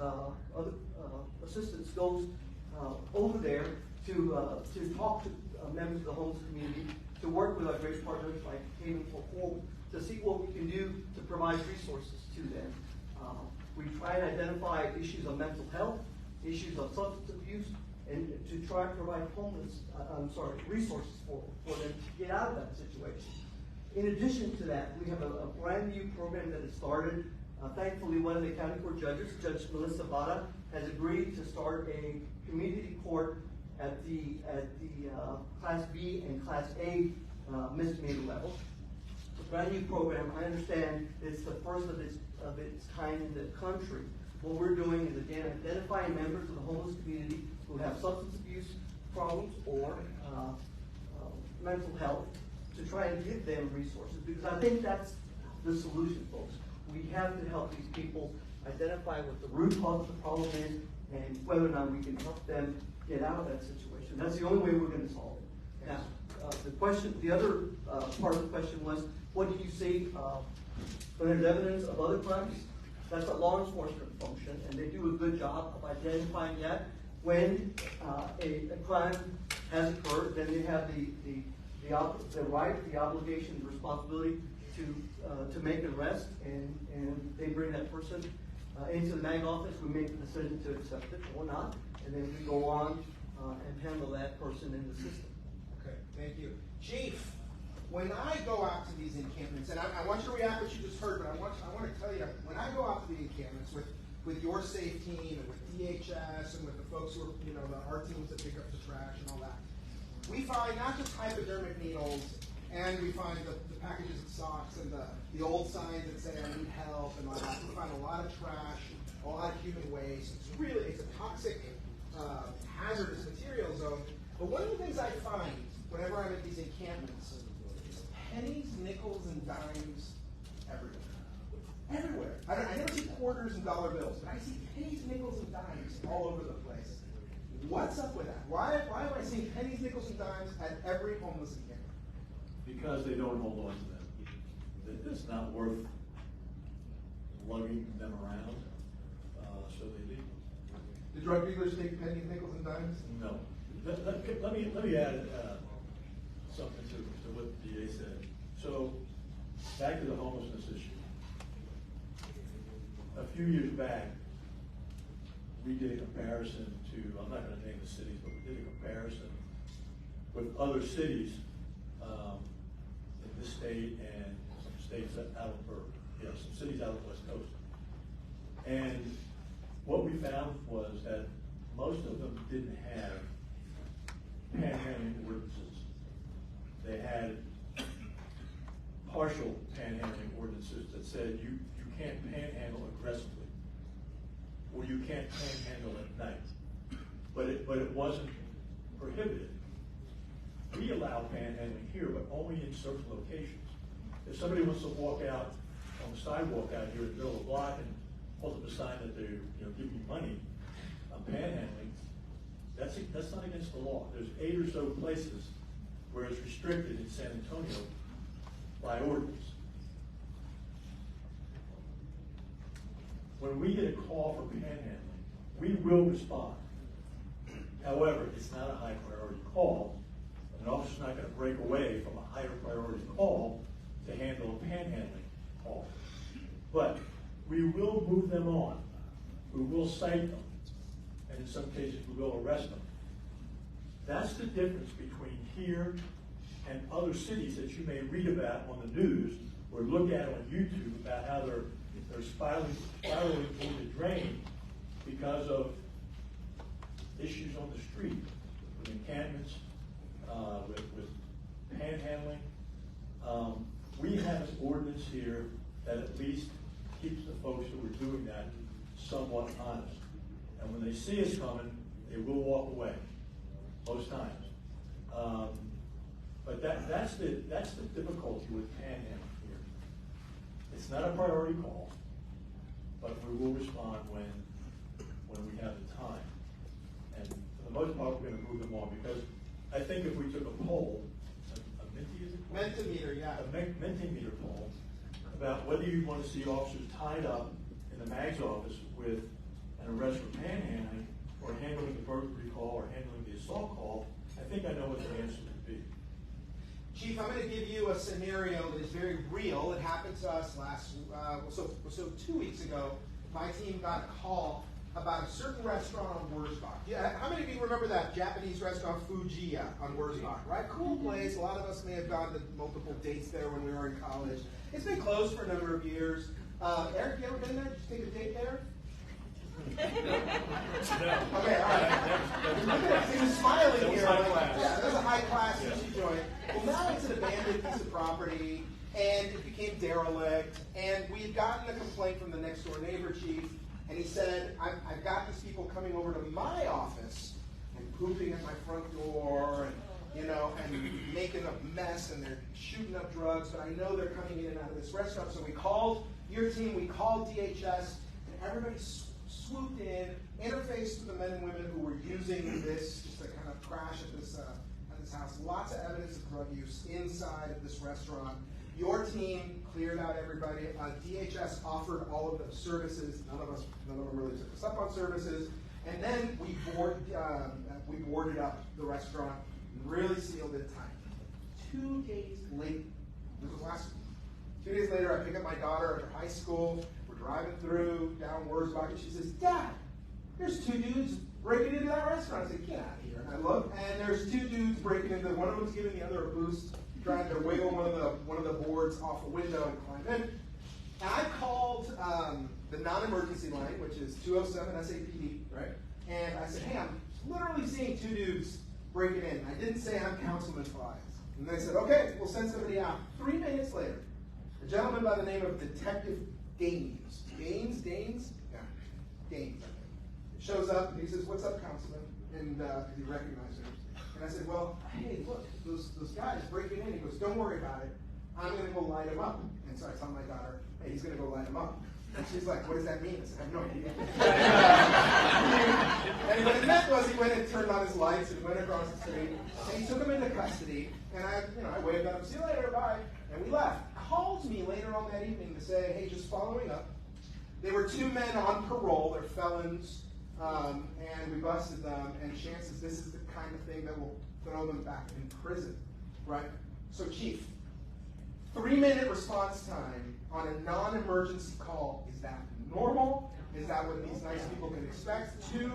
other assistants goes over there to talk to members of the homeless community, to work with our great partners like Haven for Hope, to see what we can do to provide resources to them. We try and identify issues of mental health, issues of substance abuse, and to try and provide resources for them to get out of that situation. In addition to that, we have a brand new program that has started. Thankfully, one of the county court judges, Judge Melissa R, has agreed to start a community court at the Class B and Class A misdemeanor level. It's a brand new program. I understand it's the first of its kind in the country. What we're doing is, again, identifying members of the homeless community who have substance abuse problems or mental health, to try and give them resources, because I think that's the solution, folks. We have to help these people identify what the root cause of the problem is, and whether or not we can help them get out of that situation. That's the only way we're going to solve it. Now, the other part of the question was, what do you see when there's evidence of other crimes? That's a law enforcement function, and they do a good job of identifying that. When a crime has occurred, then they have the right, the obligation, the responsibility to make an arrest, and they bring that person into the MAG office. We make the decision to accept it or not, and then we go on and handle that person in the system. Okay, thank you. Chief, when I go out to these encampments, and I want you to react to what you just heard, but I want to tell you, when I go out to the encampments with your safe team and with DHS and with the folks who are, our teams that pick up the trash and all that, we find not just hypodermic needles, and we find the packages of socks and the old signs that say I need help and all that. We find a lot of trash, a lot of human waste. It's a toxic, hazardous material zone. But one of the things I find whenever I'm at these encampments is pennies, nickels, and dimes everywhere. Everywhere. I never see quarters and dollar bills, but I see pennies, nickels, and dimes all over the place. What's up with that? Why am I seeing pennies, nickels, and dimes at every homeless encampment? Because they don't hold on to them. It's not worth lugging them around, so they leave them. Do drug dealers take pennies, nickels, and dimes? No. Let me add something to what the DA said. So, back to the homelessness issue. A few years back, we did a comparison to, I'm not going to name the cities, but we did a comparison with other cities in this state and some states out some cities out on the West Coast. And what we found was that most of them didn't have panhandling ordinances. They had partial panhandling ordinances that said you can't panhandle aggressively, or you can't panhandle at night. But it wasn't prohibited. We allow panhandling here, but only in certain locations. If somebody wants to walk out on the sidewalk out here in the middle of the block and hold up a sign that they're giving you money, I'm panhandling, that's not against the law. There's 8 or so places where it's restricted in San Antonio by ordinance. When we get a call for panhandling, we will respond. However, it's not a high priority call. An officer's not going to break away from a higher priority call to handle a panhandling call. But we will move them on. We will cite them. And in some cases, we will arrest them. That's the difference between here and other cities that you may read about on the news or look at on YouTube about how they're spiraling into the drain because of issues on the street, with encampments, with panhandling. We have an ordinance here that at least keeps the folks who are doing that somewhat honest. And when they see us coming, they will walk away. most times. But that's the difficulty with panhandling here. It's not a priority call, but we will respond when we have the time. And for the most part, we're going to move them on, because I think if we took a poll, a Minty, is it? Mentimeter, yeah. A Mentimeter poll about whether you want to see officers tied up in the MAG's office with an arrest for panhandling, or handling the burglary call, or handling the assault call, I think I know what the answer would be. Chief, I'm going to give you a scenario that is very real. It happened to us so 2 weeks ago. My team got a call about a certain restaurant on Wurzbach. Yeah, how many of you remember that Japanese restaurant Fujiya on Wurzbach, right? Cool place. A lot of us may have gone to multiple dates there when we were in college. It's been closed for a number of years. Eric, you ever been there? Did you take a date there? No. Okay, all right. He was smiling here. Yeah, that was a high-class sushi joint. Well, now it's an abandoned piece of property, and it became derelict, and we had gotten a complaint from the next-door neighbor chief, and he said, I've got these people coming over to my office and pooping at my front door, and and making a mess, and they're shooting up drugs, but I know they're coming in and out of this restaurant. So we called your team, we called DHS, and everybody swooped in, interfaced with the men and women who were using this just to kind of crash at this house. Lots of evidence of drug use inside of this restaurant. Your team cleared out everybody. DHS offered all of the services. None of them really took us up on services. And then we boarded up the restaurant and really sealed it tight. 2 days later, this was last week. 2 days later, I pick up my daughter at her high school. We're driving through down Wurzbach, and she says, "Dad, there's 2 dudes breaking into that restaurant." I said, "Get out of here." And I look, and there's 2 dudes breaking into. One of them's giving the other a boost, trying to wiggle one of the boards off a window and climb in. And I called the non-emergency line, which is 207 SAPD, right? And I said, "Hey, I'm literally seeing 2 dudes breaking in." I didn't say I'm Councilman Pelaez. And they said, "Okay, we'll send somebody out." 3 minutes later, a gentleman by the name of Detective Daines. Daines? Yeah, Daines, I think. Shows up, and he says, "What's up, Councilman?" And he recognized him. And I said, "Well, hey, look, those guys breaking in." He goes, "Don't worry about it. I'm going to go light him up." And so I tell my daughter, "Hey, he's going to go light him up." And she's like, "What does that mean?" I said, "I have no idea." And what it meant was he went and turned on his lights and went across the street, and he took him into custody. And I waved at him, "See you later, bye." And we left. Called me later on that evening to say, "Hey, just following up. There were 2 men on parole. They're felons, and we busted them. And chances this is the kind of thing that will throw them back in prison, right?" So, Chief, 3-minute response time on a non-emergency call, is that normal? Is that what these nice people can expect? 2,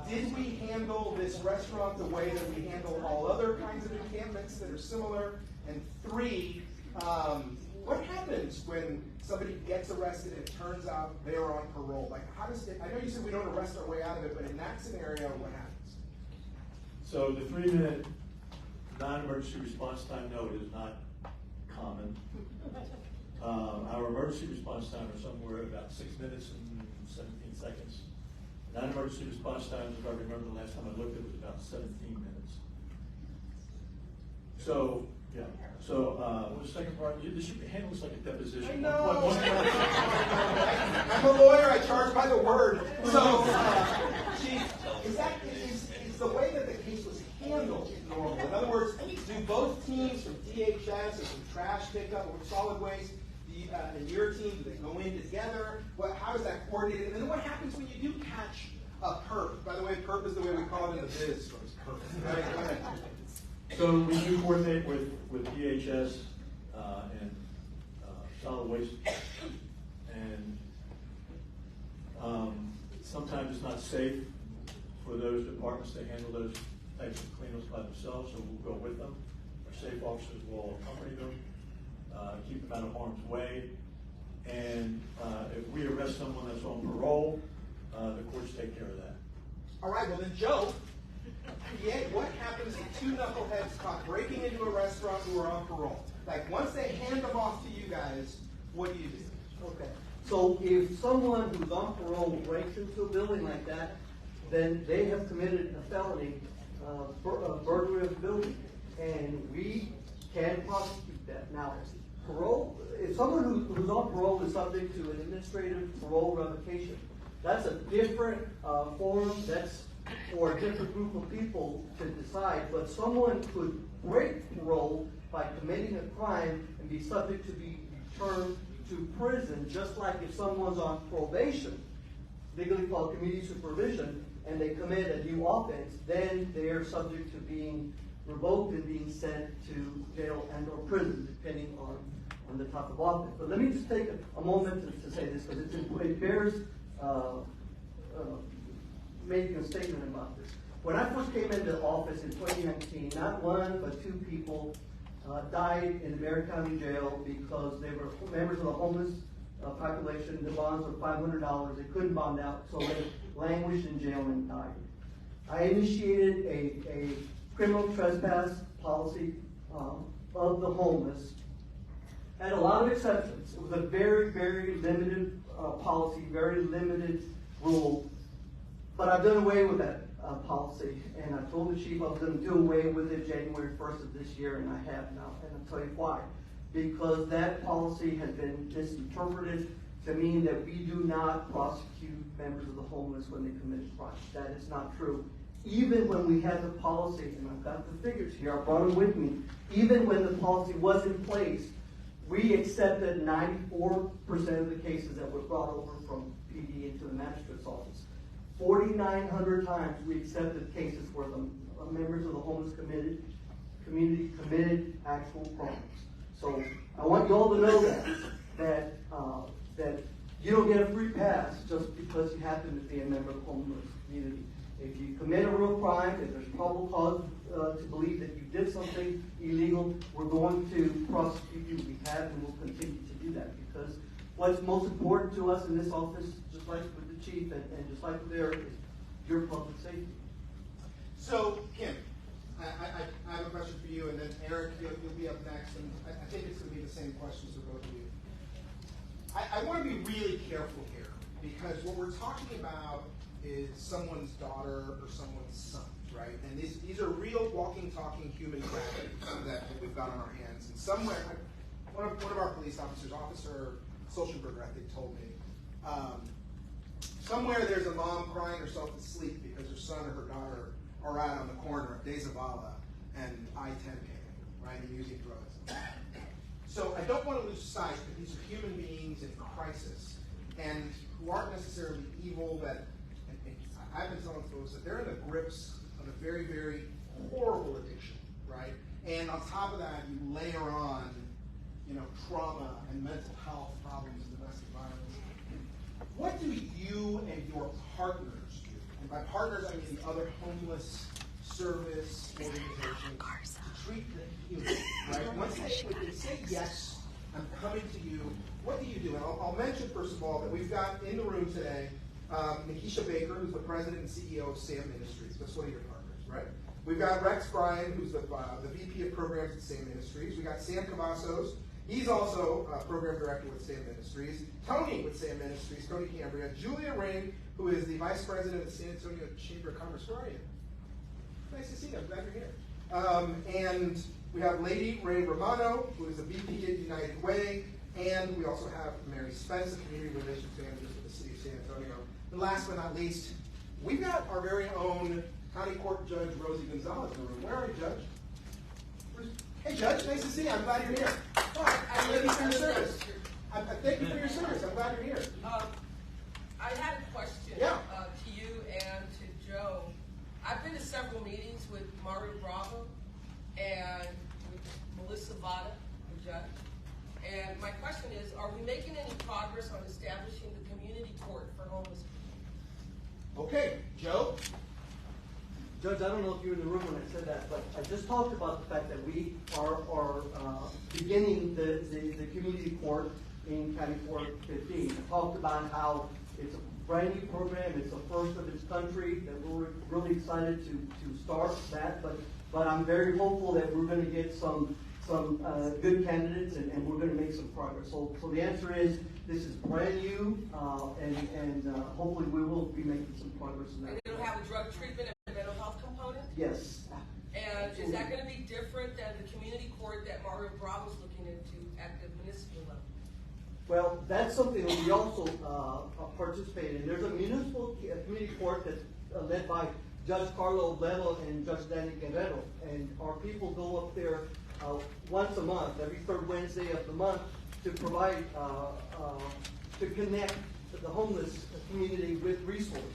did we handle this restaurant the way that we handle all other kinds of encampments that are similar? And 3, what happens when somebody gets arrested and it turns out they're on parole? Like, how does it, I know you said we don't arrest our way out of it, but in that scenario, what happens? So the 3-minute non-emergency response time, no, it is not common. Our emergency response time are somewhere about 6 minutes and 17 seconds. Non-emergency response times, if I remember the last time I looked, it was about 17 minutes. So, yeah. So, what was the second part? This should be handled like a deposition. I know. I'm a lawyer. I charge by the word. So, Chief, is the way that the case was handled normal? In other words, do both teams from DHS and from trash pickup or solid waste, and your team, do they go in together? How is that coordinated? And then what happens when you do catch a perp? By the way, perp is the way we call it in the biz. Perp. Right, go ahead. So we do coordinate with DHS and solid waste, and sometimes it's not safe for those departments to handle those types of cleanups by themselves, so we'll go with them. Our safe officers will accompany them, keep them out of harm's way, and if we arrest someone that's on parole, the courts take care of that. All right, well then, Joe, what happens if 2 knuckleheads caught breaking into a restaurant who are on parole? Like, once they hand them off to you guys, what do you do? Okay. So if someone who's on parole breaks into a building like that, then they have committed a felony burglary of building, and we can prosecute that. Now, parole, if someone who's on parole is subject to an administrative parole revocation, that's a different forum, that's for a different group of people to decide, but someone could break parole by committing a crime and be subject to be returned to prison, just like if someone's on probation, legally called community supervision, and they commit a new offense, then they are subject to being revoked and being sent to jail and or prison, depending on the type of offense. But let me just take a moment to say this, because it bears making a statement about this. When I first came into office in 2019, not one but two people died in the Marion County Jail because they were members of the homeless population. The bonds were $500. They couldn't bond out, so they languished in jail and died. I initiated a criminal trespass policy of the homeless. Had a lot of exceptions. It was a very, very limited policy, very limited rule. But I've done away with that policy, and I told the chief I was going to do away with it January 1st of this year, and I have now, and I'll tell you why. Because that policy has been misinterpreted to mean that we do not prosecute members of the homeless when they commit crimes. That is not true. Even when we had the policy, and I've got the figures here, I brought them with me, even when the policy was in place, we accepted 94% of the cases that were brought over from PD into the magistrate's office. 4,900 times we accepted cases where the members of the homeless community committed actual crimes. So I want you all to know that you don't get a free pass just because you happen to be a member of the homeless community. If you commit a real crime, if there's probable cause to believe that you did something illegal, we're going to prosecute you. We have and will continue to do that, because what's most important to us in this office, just like with the chief and just like with Eric, is your public safety. So, Kim, I have a question for you, and then Eric, you'll be up next, and I think it's going to be the same questions for both of you. I want to be really careful here, because what we're talking about is someone's daughter or someone's son, right? And these are real walking, talking human tragedies that we've got on our hands. And somewhere, one of our police officers, Officer Solschenberger, I think, told me, somewhere there's a mom crying herself to sleep because her son or her daughter are out on the corner of De Zavala and I-10 right, and using drugs. So I don't want to lose sight that these are human beings in crisis, and who aren't necessarily evil, that I've been telling folks that they're in the grips of a very, very horrible addiction, right? And on top of that, you layer on, trauma and mental health problems and domestic violence. What do you and your partners do? And by partners, I mean the other homeless service organizations to treat the human, right? Once they say yes, I'm coming to you, what do you do? And I'll mention, first of all, that we've got in the room today Nikisha Baker, who's the president and CEO of SAM Ministries. That's one of your partners, right? We've got Rex Bryan, who's the VP of programs at SAM Ministries. We've got Sam Cavazos. He's also program director with SAM Ministries. Tony with SAM Ministries, Tony Cambria. Julia Rain, who is the vice president of the San Antonio Chamber of Commerce. Where are you? Nice to see you. I'm glad you're here. And we have Lady Ray Romano, who is the VP at United Way. And we also have Mary Spence, the community relations manager for the city of San Antonio. And last but not least, we've got our very own County Court Judge Rosie Gonzalez in the room. Where are you, Judge? Hey, Judge, nice to see you. I'm glad you're here. Thank you for your service. Thank you for your service. I'm glad you're here. I had a question to you and to Joe. I've been to several meetings with Mario Bravo and with Melissa Vada, the judge. And my question is, are we making any progress on establishing the community court for homeless people? Okay, Joe? Judge, I don't know if you were in the room when I said that, but I just talked about the fact that we are beginning the community court in County Court 15. I talked about how it's a brand new program, it's the first of its country, that we're really excited to start that, but I'm very hopeful that we're going to get some good candidates, and we're going to make some progress. So the answer is, this is brand new, and hopefully we will be making some progress in that. And it'll have a drug treatment and mental health component? Yes. And is that going to be different than the community court that Mario Bravo's looking into at the municipal level? Well, that's something that we also participate in. There's a municipal community court that's led by Judge Carlo Lelo and Judge Danny Guerrero, and our people go up there once a month, every third Wednesday of the month, to provide, to connect the homeless community with resources.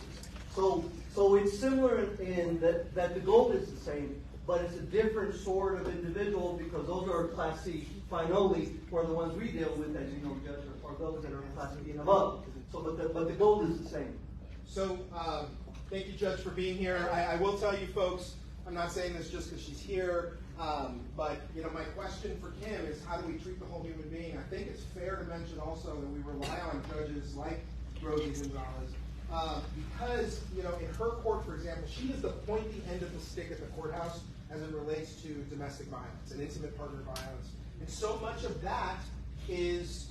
So it's similar in that the goal is the same, but it's a different sort of individual because those are Class C fine only, where the ones we deal with, as you know, Judge, are those that are in Class B and above. So, but the goal is the same. So, thank you, Judge, for being here. I will tell you, folks, I'm not saying this just because she's here, but my question for Kim is, how do we treat the whole human being? I think it's fair to mention also that we rely on judges like Rosie Gonzalez, because in her court, for example, she is the pointy end of the stick at the courthouse as it relates to domestic violence and intimate partner violence, and so much of that is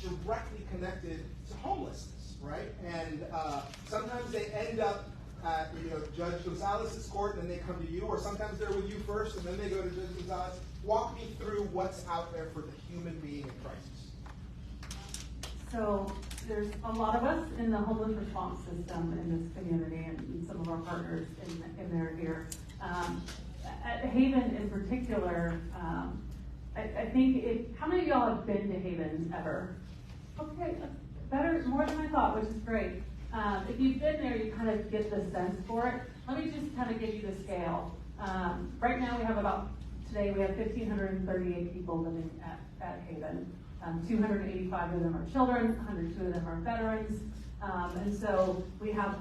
directly connected to homelessness, right? And sometimes they end up at Judge Gonzalez's court, and then they come to you, or sometimes they're with you first, and then they go to Judge Gonzalez. Walk me through what's out there for the human being in crisis. So there's a lot of us in the homeless response system in this community, and some of our partners in there here. At Haven in particular, I think how many of y'all have been to Haven ever? Okay, better, more than I thought, which is great. If you've been there, you kind of get the sense for it. Let me just kind of give you the scale. Right now today we have 1,538 people living at Haven. 285 of them are children, 102 of them are veterans. And so we have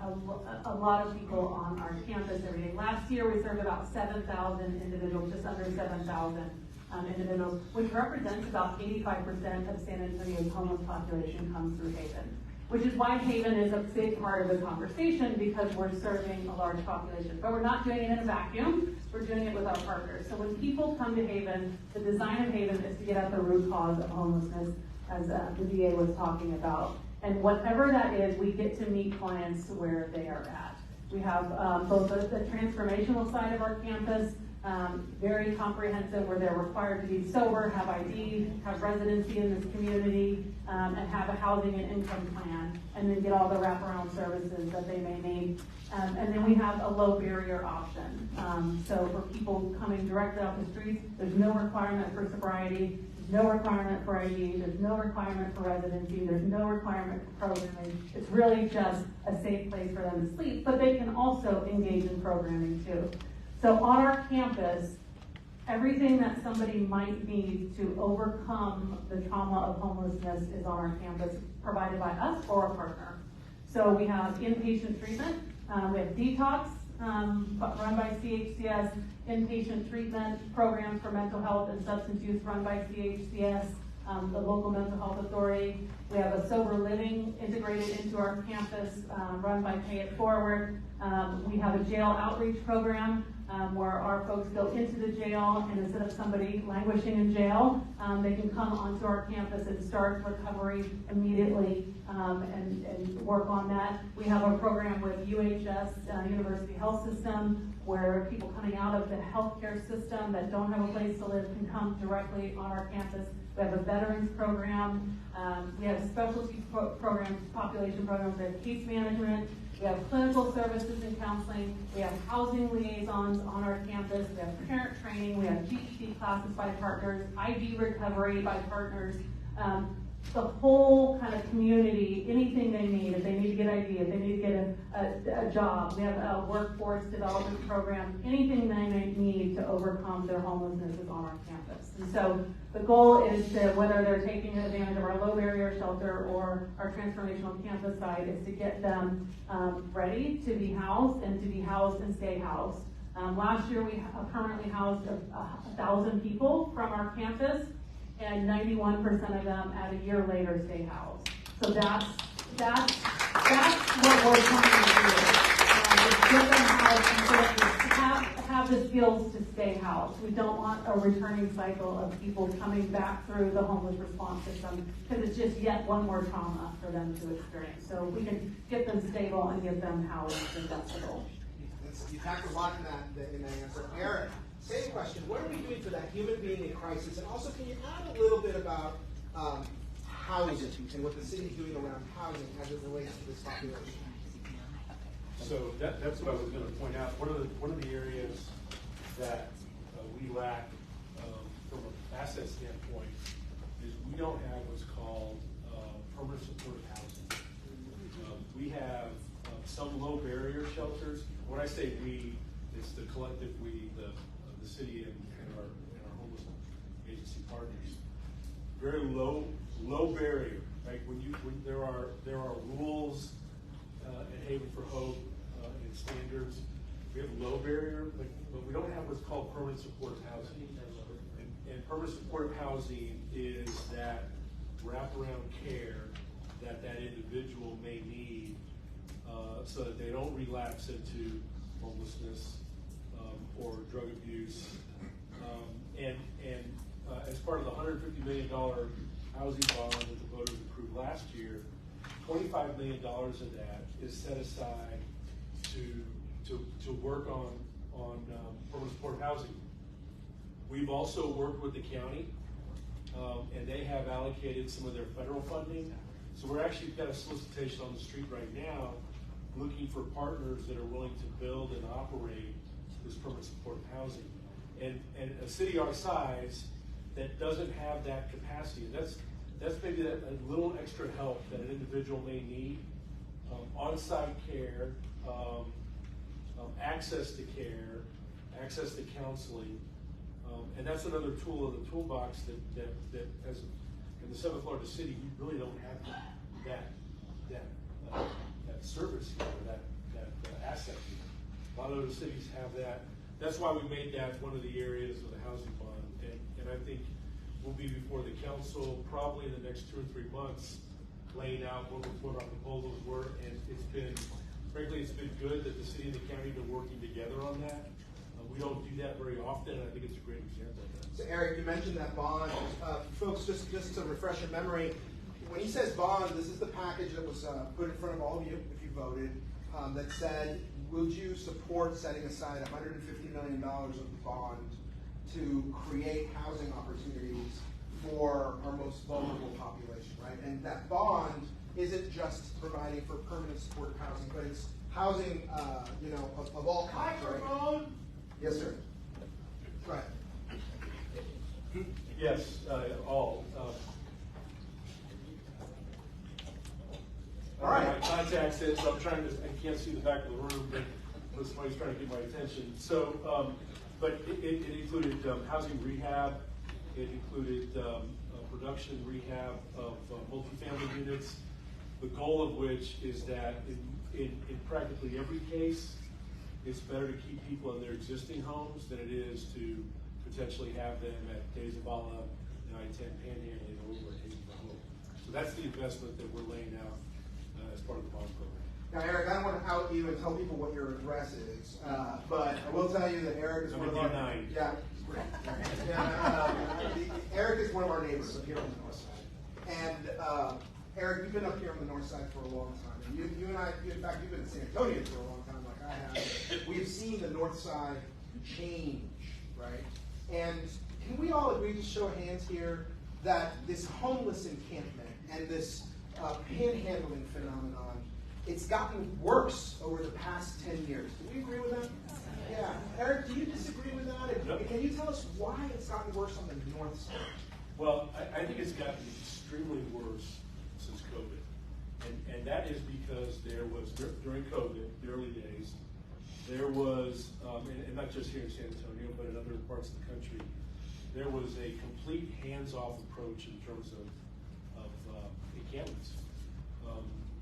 a lot of people on our campus every day. Last year we served about 7,000 individuals, just under 7,000 individuals, which represents about 85% of San Antonio's homeless population comes through Haven. Which is why Haven is a big part of the conversation, because we're serving a large population. But we're not doing it in a vacuum, we're doing it with our partners. So when people come to Haven, the design of Haven is to get at the root cause of homelessness, as the DA was talking about. And whatever that is, we get to meet clients where they are at. We have both the transformational side of our campus, very comprehensive, where they're required to be sober, have ID, have residency in this community, and have a housing and income plan, and then get all the wraparound services that they may need. And then we have a low barrier option. So for people coming directly off the streets, there's no requirement for sobriety, there's no requirement for ID, there's no requirement for residency, there's no requirement for programming. It's really just a safe place for them to sleep, but they can also engage in programming too. So on our campus, everything that somebody might need to overcome the trauma of homelessness is on our campus, provided by us or a partner. So we have inpatient treatment, we have detox, run by CHCS, inpatient treatment programs for mental health and substance use run by CHCS, the local mental health authority. We have a sober living integrated into our campus, run by Pay It Forward. We have a jail outreach program where our folks go into the jail, and instead of somebody languishing in jail, they can come onto our campus and start recovery immediately and work on that. We have a program with UHS, University Health System, where people coming out of the healthcare system that don't have a place to live can come directly on our campus. We have a veterans program. We have specialty programs, population programs. We have case management. We have clinical services and counseling. We have housing liaisons on our campus. We have parent training. We have GED classes by partners, ID recovery by partners. The whole kind of community, anything they need, if they need to get ID, if they need to get a job, we have a workforce development program, anything they may need to overcome their homelessness is on our campus. And so the goal is to, whether they're taking advantage of our low barrier shelter or our transformational campus site, is to get them ready to be housed and stay housed. Last year we permanently housed 1,000 people from our campus, and 91% of them at a year later stay housed. So that's what we're trying to do. Get them housed and have the skills to stay housed. We don't want a returning cycle of people coming back through the homeless response system, because it's just yet one more trauma for them to experience. So we can get them stable and get them housed and accessible. You tackled a lot in that answer. Eric, same question. What are we doing for that human being in crisis? And also, can you add a little bit about housing and what the city's doing around housing as it relates to this population? So that's what I was going to point out. One of the areas that we lack from an asset standpoint is we don't have what's called permanent supportive housing. We have some low barrier shelters. When I say we, it's the collective we, the city and our homeless agency partners. Very low barrier. Right? When there are rules at Haven for Hope and standards. We have low barrier, but we don't have what's called permanent supportive housing. And permanent supportive housing is that wraparound care that individual may need so that they don't relapse into homelessness or drug abuse. As part of the $150 million housing bond that the voters approved last year, $25 million of that is set aside to work on permanent supportive housing. We've also worked with the county, and they have allocated some of their federal funding. So we're actually got a solicitation on the street right now looking for partners that are willing to build and operate this permanent supportive housing. And a city our size that doesn't have that capacity, that's maybe a little extra help that an individual may need, on-site care, access to care, access to counseling, and that's another tool in the toolbox that as in the 7th largest city, we really don't have that service here, that asset here. A lot of other cities have that. That's why we made that one of the areas of the housing bond, and I think we'll be before the council probably in the next 2 or 3 months, laying out what our proposals were, and frankly, it's been good that the city and the county have been working together on that. We don't do that very often, and I think it's a great example of that. So Eric, you mentioned that bond. Folks, just to refresh your memory, when he says bond, this is the package that was put in front of all of you, if you voted, that said, would you support setting aside $150 million of the bond to create housing opportunities for our most vulnerable population, right? And that bond isn't just providing for permanent supportive housing, but it's housing, of all kinds, right? Yes, sir. Right. Yes, all. All right. My contacts in, so I can't see the back of the room, but somebody's trying to get my attention. So, but it included housing rehab. It included production rehab of multifamily units. The goal of which is that in practically every case, it's better to keep people in their existing homes than it is to potentially have them at Days of Allah and I-10 Panhandling over at Haven for Hope. So that's the investment that we're laying out as part of the bond program. Now, Eric, I don't want to out you and tell people what your address is, but I will tell you that Eric is one of our Eric is one of our neighbors up here on the north side, and Eric, you've been up here on the north side for a long time. And you and I, in fact, you've been in San Antonio for a long time, like I have. We've seen the north side change, right? And can we all agree, to show of hands here, that this homeless encampment and this panhandling phenomenon, it's gotten worse over the past 10 years. Do we agree with that? Yeah. Eric, do you disagree with that? Yep. Can you tell us why it's gotten worse on the north side? Well, I think it's gotten extremely worse since COVID. And that is because there was, during COVID, the early days, there was, and not just here in San Antonio, but in other parts of the country, there was a complete hands-off approach in terms of encampments.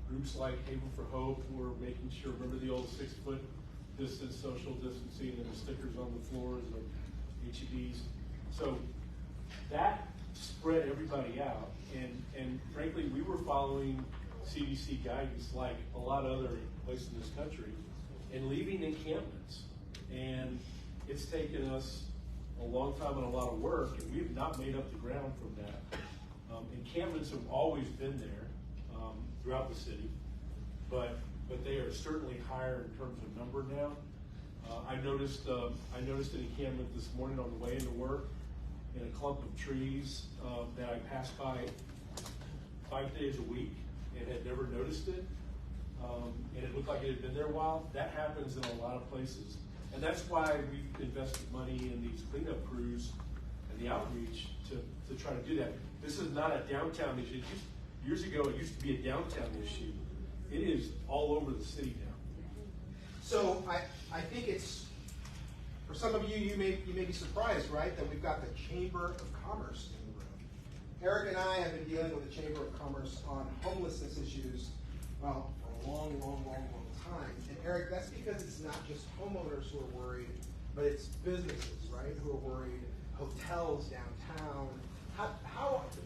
Groups like Haven for Hope were making sure, remember the old 6-foot distance, social distancing, and the stickers on the floors of HEBs. So that spread everybody out, and frankly, we were following CDC guidance like a lot of other places in this country, and leaving encampments. And it's taken us a long time and a lot of work, and we've not made up the ground from that. Encampments have always been there throughout the city, but they are certainly higher in terms of number now. I noticed an encampment this morning on the way into work in a clump of trees that I pass by 5 days a week and had never noticed it. And it looked like it had been there a while. That happens in a lot of places. And that's why we've invested money in these cleanup crews and the outreach to try to do that. This is not a downtown issue. Years ago, it used to be a downtown issue. It is all over the city now. So I think it's, for some of you, you may be surprised, right, that we've got the Chamber of Commerce in the room. Eric and I have been dealing with the Chamber of Commerce on homelessness issues, well, for a long time. And Eric, that's because it's not just homeowners who are worried, but it's businesses, right, who are worried, hotels downtown.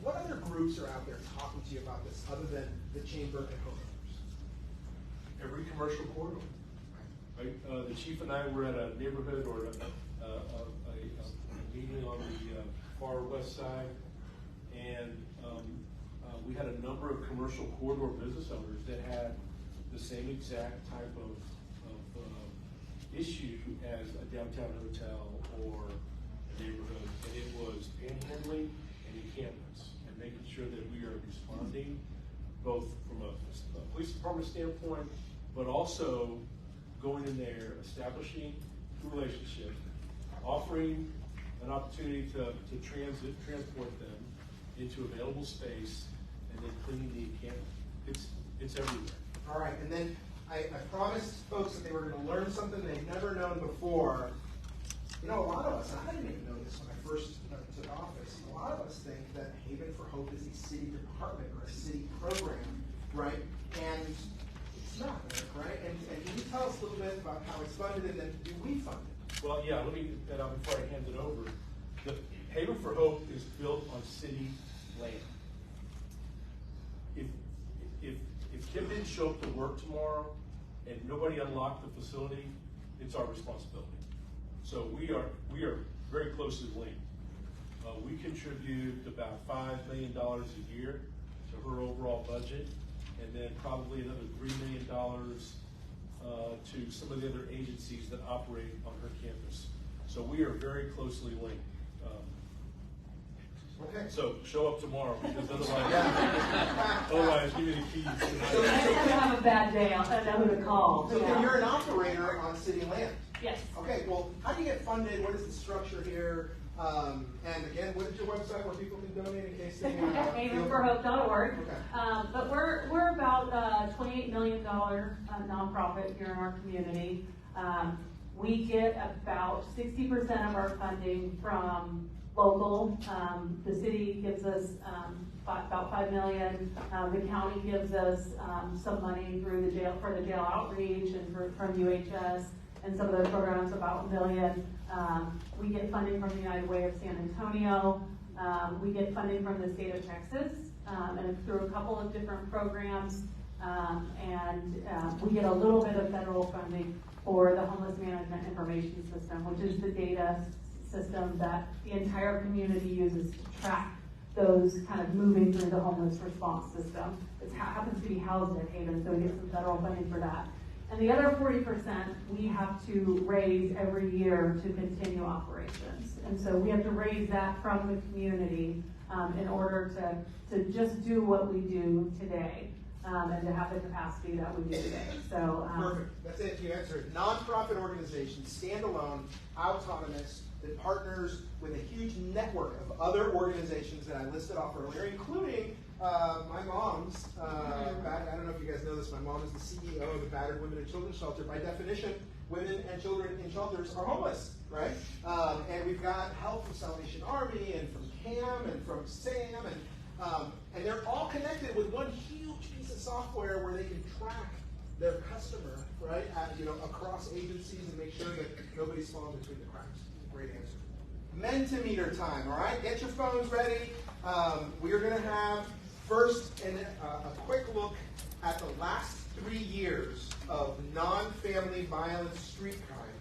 What other groups are out there talking to you about this other than the Chamber and homeowners? Every commercial corridor. Right? The chief and I were at a neighborhood or a meeting on the far west side, and we had a number of commercial corridor business owners that had the same exact type of issue as a downtown hotel or a neighborhood, and it was panhandling and encampments, and making sure that we are responding both from a police department standpoint, but also going in there, establishing a relationship, offering an opportunity to transport them into available space, and then cleaning the encampment. It's everywhere. All right, and then I promised folks that they were going to learn something they'd never known before. You know, a lot of us, and I didn't even know this when I first took office, a lot of us think that Haven for Hope is a city department or a city program, right? And it's not, right? And can you tell us a little bit about how it's funded, and then do we fund it? Well, yeah, let me, before I hand it over, the Haven for Hope is built on city land. If Kim didn't show up to work tomorrow and nobody unlocked the facility, it's our responsibility. So we are very closely linked. We contribute about $5 million a year to her overall budget, and then probably another $3 million to some of the other agencies that operate on her campus. So we are very closely linked. Okay. So show up tomorrow, because otherwise give me the keys. So next time I have a bad day, I'll know who to call. So then you're an operator on city land. Yes. Okay, well, how do you get funded? What is the structure here? And again, what is your website where people can donate in case they Havenforhope.org. Okay. But we're about a $28 million nonprofit here in our community. We get about 60% of our funding from local. The city gives us about $5 million. The county gives us some money through the jail for the jail outreach and from UHS and some of those programs, about $1 million. We get funding from the United Way of San Antonio. We get funding from the state of Texas and through a couple of different programs. We get a little bit of federal funding for the Homeless Management Information System, which is the data system that the entire community uses to track those kind of moving through the homeless response system. It happens to be housed at Haven, so we get some federal funding for that. And the other 40% we have to raise every year to continue operations. And so we have to raise that from the community in order to just do what we do today and to have the capacity that we do today. So perfect. That's it. You answered. Nonprofit organization, standalone, autonomous, that partners with a huge network of other organizations that I listed off earlier, including my mom's, I don't know if you guys know this, my mom is the CEO of the Battered Women and Children's Shelter. By definition, women and children in shelters are homeless, right? And we've got help from Salvation Army and from CAM and from SAM, and they're all connected with one huge piece of software where they can track their customer, right, across agencies and make sure that nobody's falling between the cracks. Great answer. Mentimeter time, all right? Get your phones ready. We are going to have first a quick look at the last 3 years of non-family violent street crime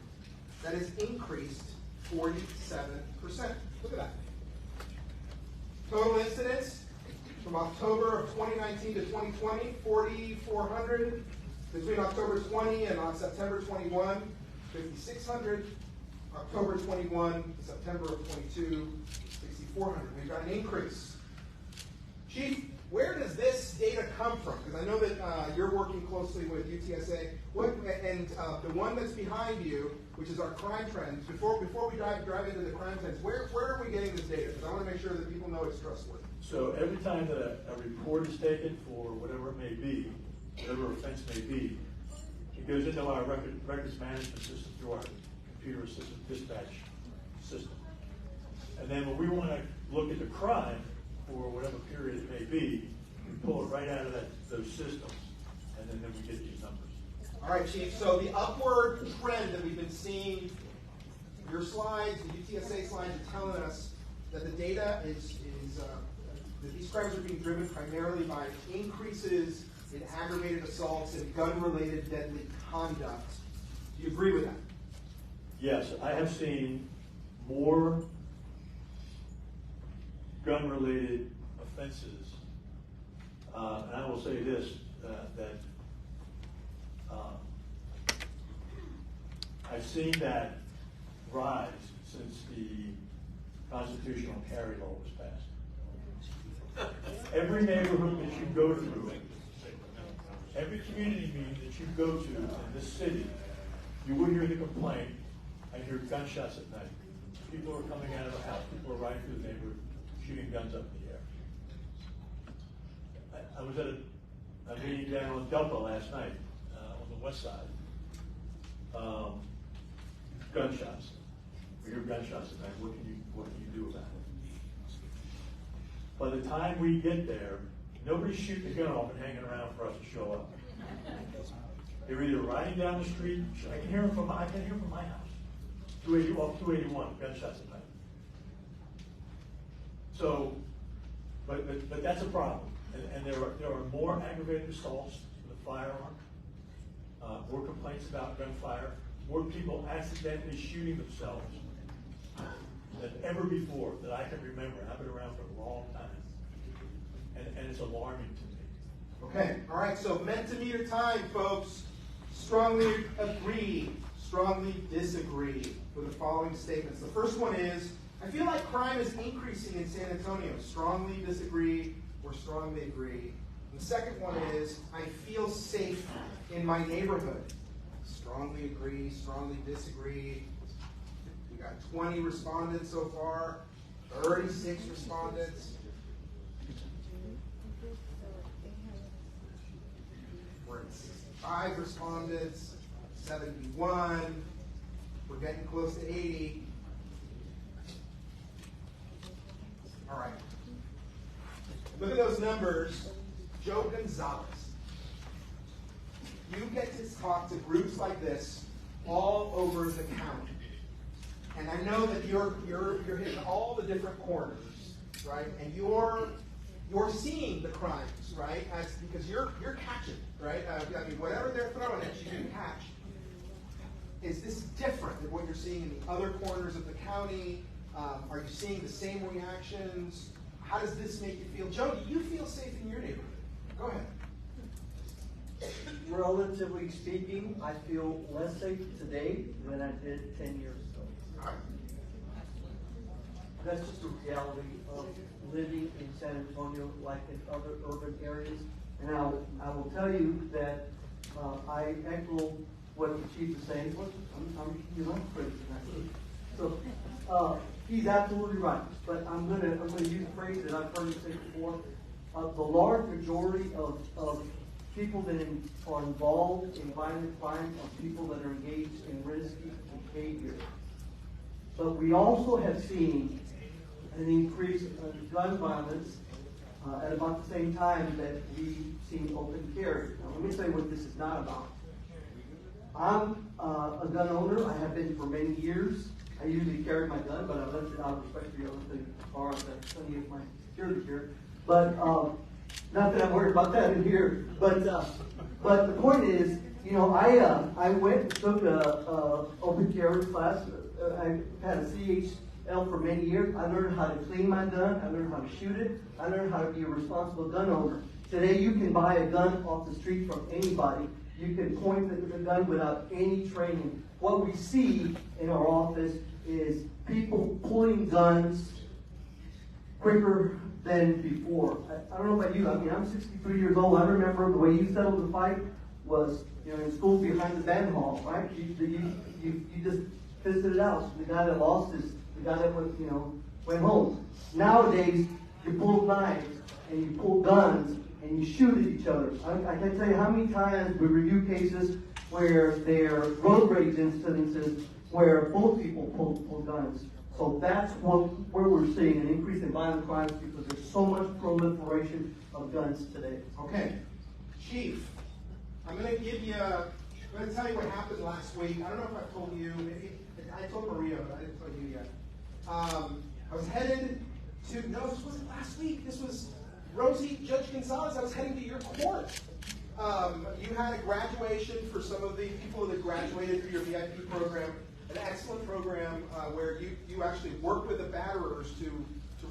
that has increased 47%. Look at that. Total incidents from October of 2019 to 2020, 4,400. Between October 20 and on September 21, 5,600. October 21 to September of 22, 6,400. We've got an increase. Chief, where does this data come from? Because I know that you're working closely with UTSA. The one that's behind you, which is our crime trends, before we drive into the crime trends, where are we getting this data? Because I want to make sure that people know it's trustworthy. So every time that a report is taken for whatever it may be, whatever offense may be, it goes into our records management system through our computer assisted dispatch system. And then when we want to look at the crime for whatever period it may be, we pull it right out of those systems, and then we get these numbers. All right, Chief. So the upward trend that we've been seeing, your slides, the UTSA slides are telling us that the data is that these crimes are being driven primarily by increases in aggravated assaults and gun-related deadly conduct. Do you agree with that? Yes, I have seen more gun-related offenses, and I will say this, that I've seen that rise since the constitutional carry law was passed. Every neighborhood that you go through, every community meeting that you go to in this city, you will hear the complaint. I hear gunshots at night. People are coming out of the house. People are riding through the neighborhood, shooting guns up in the air. I was at a meeting down on Delta last night on the west side. Gunshots. We hear gunshots at night. What can you do about it? By the time we get there, nobody's shooting the gun off and hanging around for us to show up. They're either riding down the street. I can hear them from my house. 281 gunshots at night. So, but that's a problem, and there are more aggravated assaults with a firearm, more complaints about gunfire, more people accidentally shooting themselves than ever before that I can remember. I've been around for a long time, and it's alarming to me. Okay, all right. So Mentimeter time, folks. Strongly agree, strongly disagree with the following statements. The first one is, I feel like crime is increasing in San Antonio. Strongly disagree or strongly agree. And the second one is, I feel safe in my neighborhood. Strongly agree, strongly disagree. We got 20 respondents so far, 36 respondents. We're at 65 respondents, 71. We're getting close to 80. All right. Look at those numbers. Joe Gonzalez. You get to talk to groups like this all over the county. And I know that you're hitting all the different corners, right? And you're seeing the crimes, right? Because you're catching, right? I mean, whatever they're throwing at you, you catch. Is this different than what you're seeing in the other corners of the county? Are you seeing the same reactions? How does this make you feel? Joe, do you feel safe in your neighborhood? Go ahead. Relatively speaking, I feel less safe today than I did 10 years ago. That's just the reality of living in San Antonio like in other urban areas. And I will tell you that I echo what the chief is saying. I'm crazy. So he's absolutely right. But I'm gonna use a phrase that I've heard him say before. The large majority of people that are involved in violent crime are people that are engaged in risky behavior. But we also have seen an increase in gun violence at about the same time that we've seen open carry. Now, let me tell you what this is not about. I'm a gun owner. I have been for many years. I usually carry my gun, but I left it out of respect for you. I left it in the car. I've got plenty of my security here. But not that I'm worried about that in here. But the point is, you know, I went and took a open carry class. I had a CHL for many years. I learned how to clean my gun. I learned how to shoot it. I learned how to be a responsible gun owner. Today, you can buy a gun off the street from anybody. You can point the gun without any training. What we see in our office is people pulling guns quicker than before. I don't know about you. I mean, I'm 63 years old. I remember the way you settled the fight was, in school behind the band hall, right? You just fisted it out. The guy that lost is the guy that went home. Nowadays, you pull knives and you pull guns and you shoot at each other. I can't tell you how many times we review cases where there are road rage incidences where both people pull guns. So that's where we're seeing an increase in violent crimes because there's so much proliferation of guns today. Okay, Chief, I'm going to tell you what happened last week. I don't know if I told you. I told Maria, but I didn't tell you yet. I was headed to, no, this wasn't last week. This was Rosie, Judge Gonzalez. I was heading to your court. You had a graduation for some of the people that graduated through your VIP program, an excellent program where you actually worked with the batterers to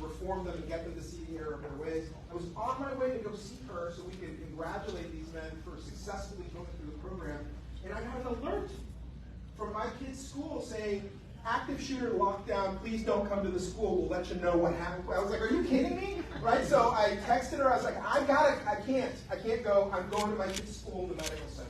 reform them and get them to see the error of their ways. I was on my way to go see her so we could congratulate these men for successfully going through the program, and I got an alert from my kid's school saying, active shooter lockdown, please don't come to the school, we'll let you know what happened. I was like, are you kidding me? Right, so I texted her, I was like, I can't go, I'm going to my kid's school, the medical center.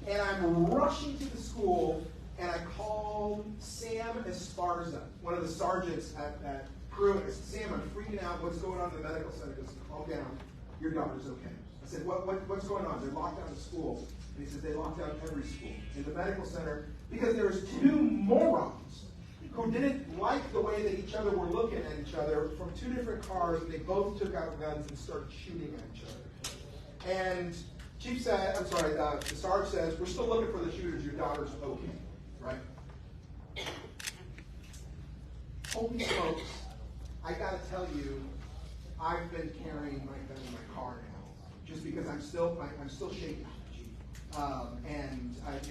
And I'm rushing to the school, and I called Sam Esparza, one of the sergeants at Crew, and I said, Sam, I'm freaking out, what's going on in the medical center? He goes, calm down, your daughter's okay. I said, what's going on? They locked down the school. And he says, they locked down every school in the medical center because there's two morons who didn't like the way that each other were looking at each other from two different cars, and they both took out guns and started shooting at each other. And the Sarge says, we're still looking for the shooters, your daughter's okay, right? Holy smokes, I gotta tell you, I've been carrying my gun in my car now, just because I'm still shaking.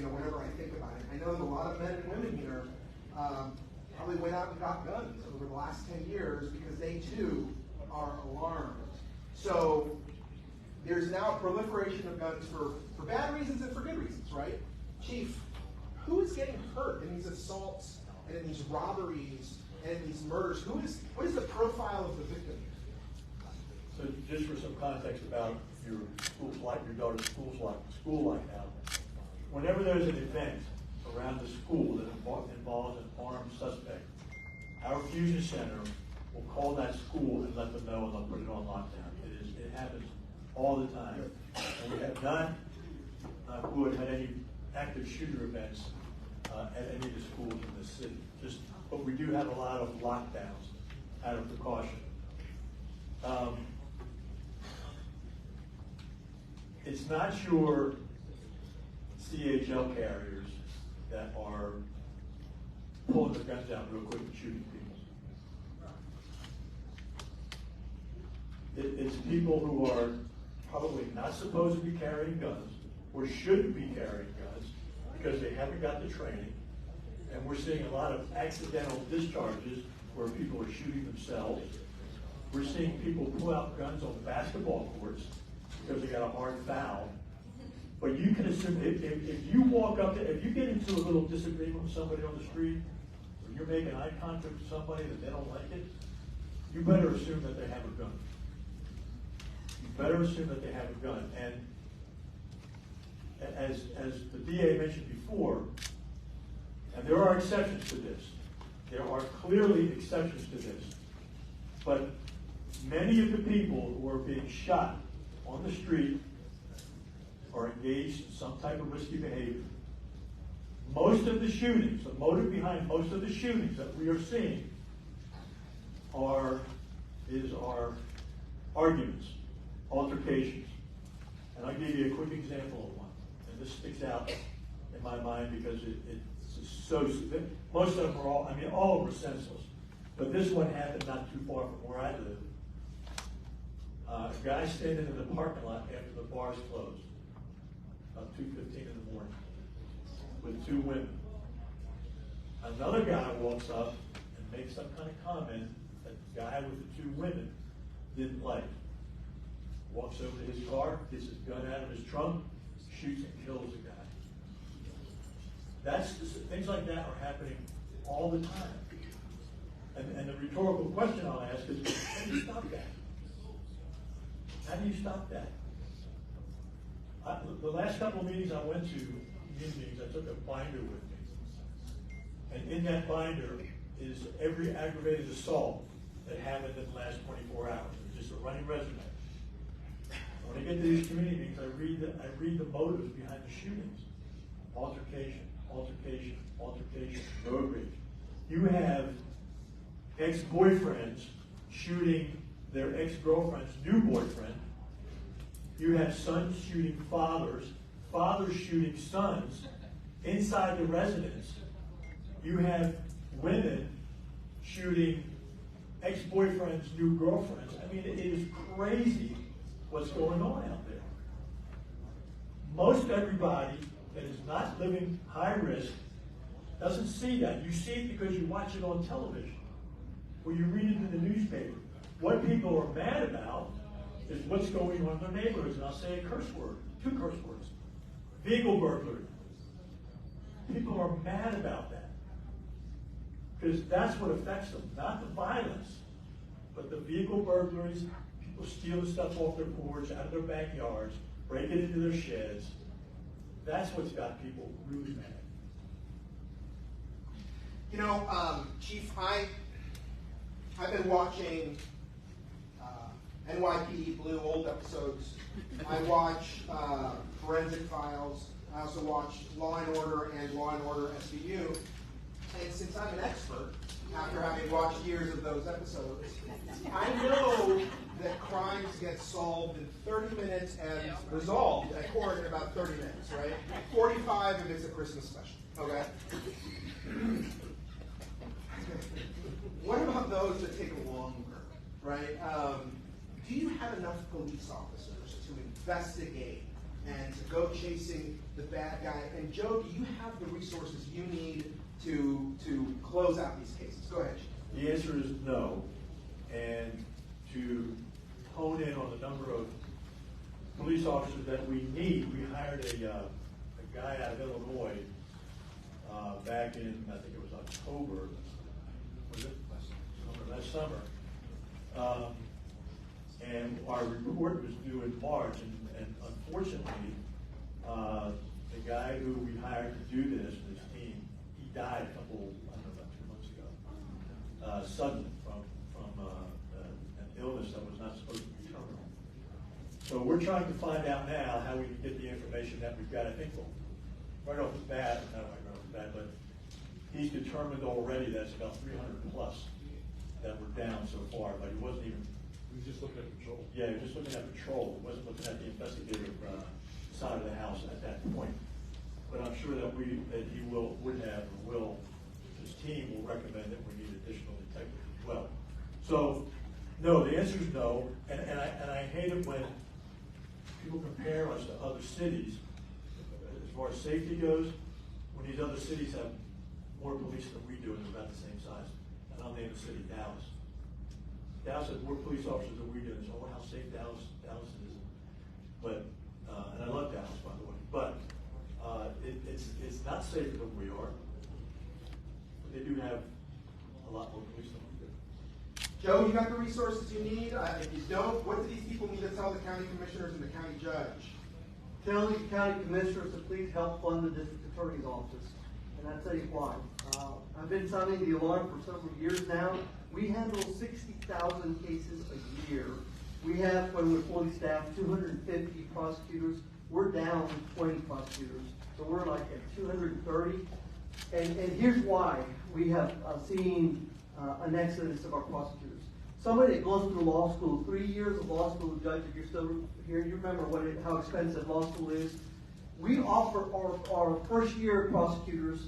Whenever I think about it, I know that a lot of men and women here probably went out and got guns over the last 10 years because they too are alarmed. So there's now a proliferation of guns for bad reasons and for good reasons, right? Chief, who is getting hurt in these assaults and in these robberies and in these murders? What is the profile of the victim? So just for some context about your daughter's school like now, whenever there's an event around the school that involves an armed suspect, our fusion center will call that school and let them know, and they'll put it on lockdown. It happens all the time. And we have not had any active shooter events at any of the schools in the city. But we do have a lot of lockdowns out of precaution. It's not your CHL carriers that are pulling their guns out real quick and shooting people. It's people who are probably not supposed to be carrying guns or shouldn't be carrying guns because they haven't got the training. And we're seeing a lot of accidental discharges where people are shooting themselves. We're seeing people pull out guns on basketball courts because they got a hard foul. But you can assume if you walk up to, if you get into a little disagreement with somebody on the street, or you're making eye contact with somebody that they don't like it, you better assume that they have a gun. You better assume that they have a gun. And as the DA mentioned before, and there are exceptions to this. There are clearly exceptions to this. But many of the people who are being shot on the street are engaged in some type of risky behavior. Most of the shootings, the motive behind most of the shootings that we are seeing are arguments, altercations. And I'll give you a quick example of one. And this sticks out in my mind because it's so, most of them are all of them are senseless. But this one happened not too far from where I live. A guy standing in the parking lot after the bars closed, about 2:15 in the morning, with two women. Another guy walks up and makes some kind of comment that the guy with the two women didn't like. Walks over to his car, gets his gun out of his trunk, shoots and kills a guy. Things like that are happening all the time. And the rhetorical question I'll ask is, how do you stop that? How do you stop that? The last couple of meetings I went to, meetings, I took a binder with me. And in that binder is every aggravated assault that happened in the last 24 hours. It's just a running resume. When I get to these community meetings, I read the motives behind the shootings. Altercation, altercation, altercation, road rage. You have ex-boyfriends shooting their ex-girlfriend's new boyfriend. You have sons shooting fathers, fathers shooting sons inside the residence. You have women shooting ex-boyfriends' new girlfriends. I mean, it is crazy what's going on out there. Most everybody that is not living high risk doesn't see that. You see it because you watch it on television or you read it in the newspaper. What people are mad about is what's going on in their neighborhoods. And I'll say a curse word, 2 curse words. Vehicle burglary. People are mad about that. Because that's what affects them, not the violence, but the vehicle burglaries, people stealing stuff off their porch, out of their backyards, breaking into their sheds. That's what's got people really mad. You know, Chief, I've been watching NYPD Blue old episodes. I watch Forensic Files. I also watch Law and Order and Law and Order SVU. And since I'm an expert, after having watched years of those episodes, I know that crimes get solved in 30 minutes and resolved at court in about 30 minutes, right? 45 if it's a Christmas special, okay? What about those that take longer, right? Do you have enough police officers to investigate and to go chasing the bad guy? And Joe, do you have the resources you need to close out these cases? Go ahead. The answer is no. And to hone in on the number of police officers that we need, we hired a guy out of Illinois back in, I think it was October, was it? Last summer. And our report was due in March, and unfortunately, the guy who we hired to do this, his team, he died about 2 months ago, suddenly from an illness that was not supposed to be terminal. So we're trying to find out now how we can get the information that we've got. I think right off the bat, not right off the bat, but he's determined already that it's about 300 plus that were down so far, but he wasn't even. He was just looking at patrol. Yeah, he was just looking at patrol. He wasn't looking at the investigative side of the house at that point. But I'm sure that he would have, or will, his team will recommend that we need additional detectives as well. So, no, the answer is no. And I hate it when people compare us to other cities. As far as safety goes, when these other cities have more police than we do, and they're about the same size. And I'll name the city, Dallas. Dallas has more police officers than we do. And so, how safe Dallas is. But, and I love Dallas, by the way. But it's not safer than we are. But they do have a lot more police than we do. Joe, you got the resources you need? If you don't, what do these people need to tell the county commissioners and the county judge? Tell the county commissioners to please help fund the district attorney's office. And I'll tell you why. I've been sounding the alarm for several years now. We handle 60,000 cases a year. We have, when we're fully staffed, 250 prosecutors. We're down 20 prosecutors. So we're like at 230. And here's why we have seen an exodus of our prosecutors. Somebody that goes through law school, 3 years of law school, judge, if you're still here, you remember how expensive law school is. We offer our first year prosecutors,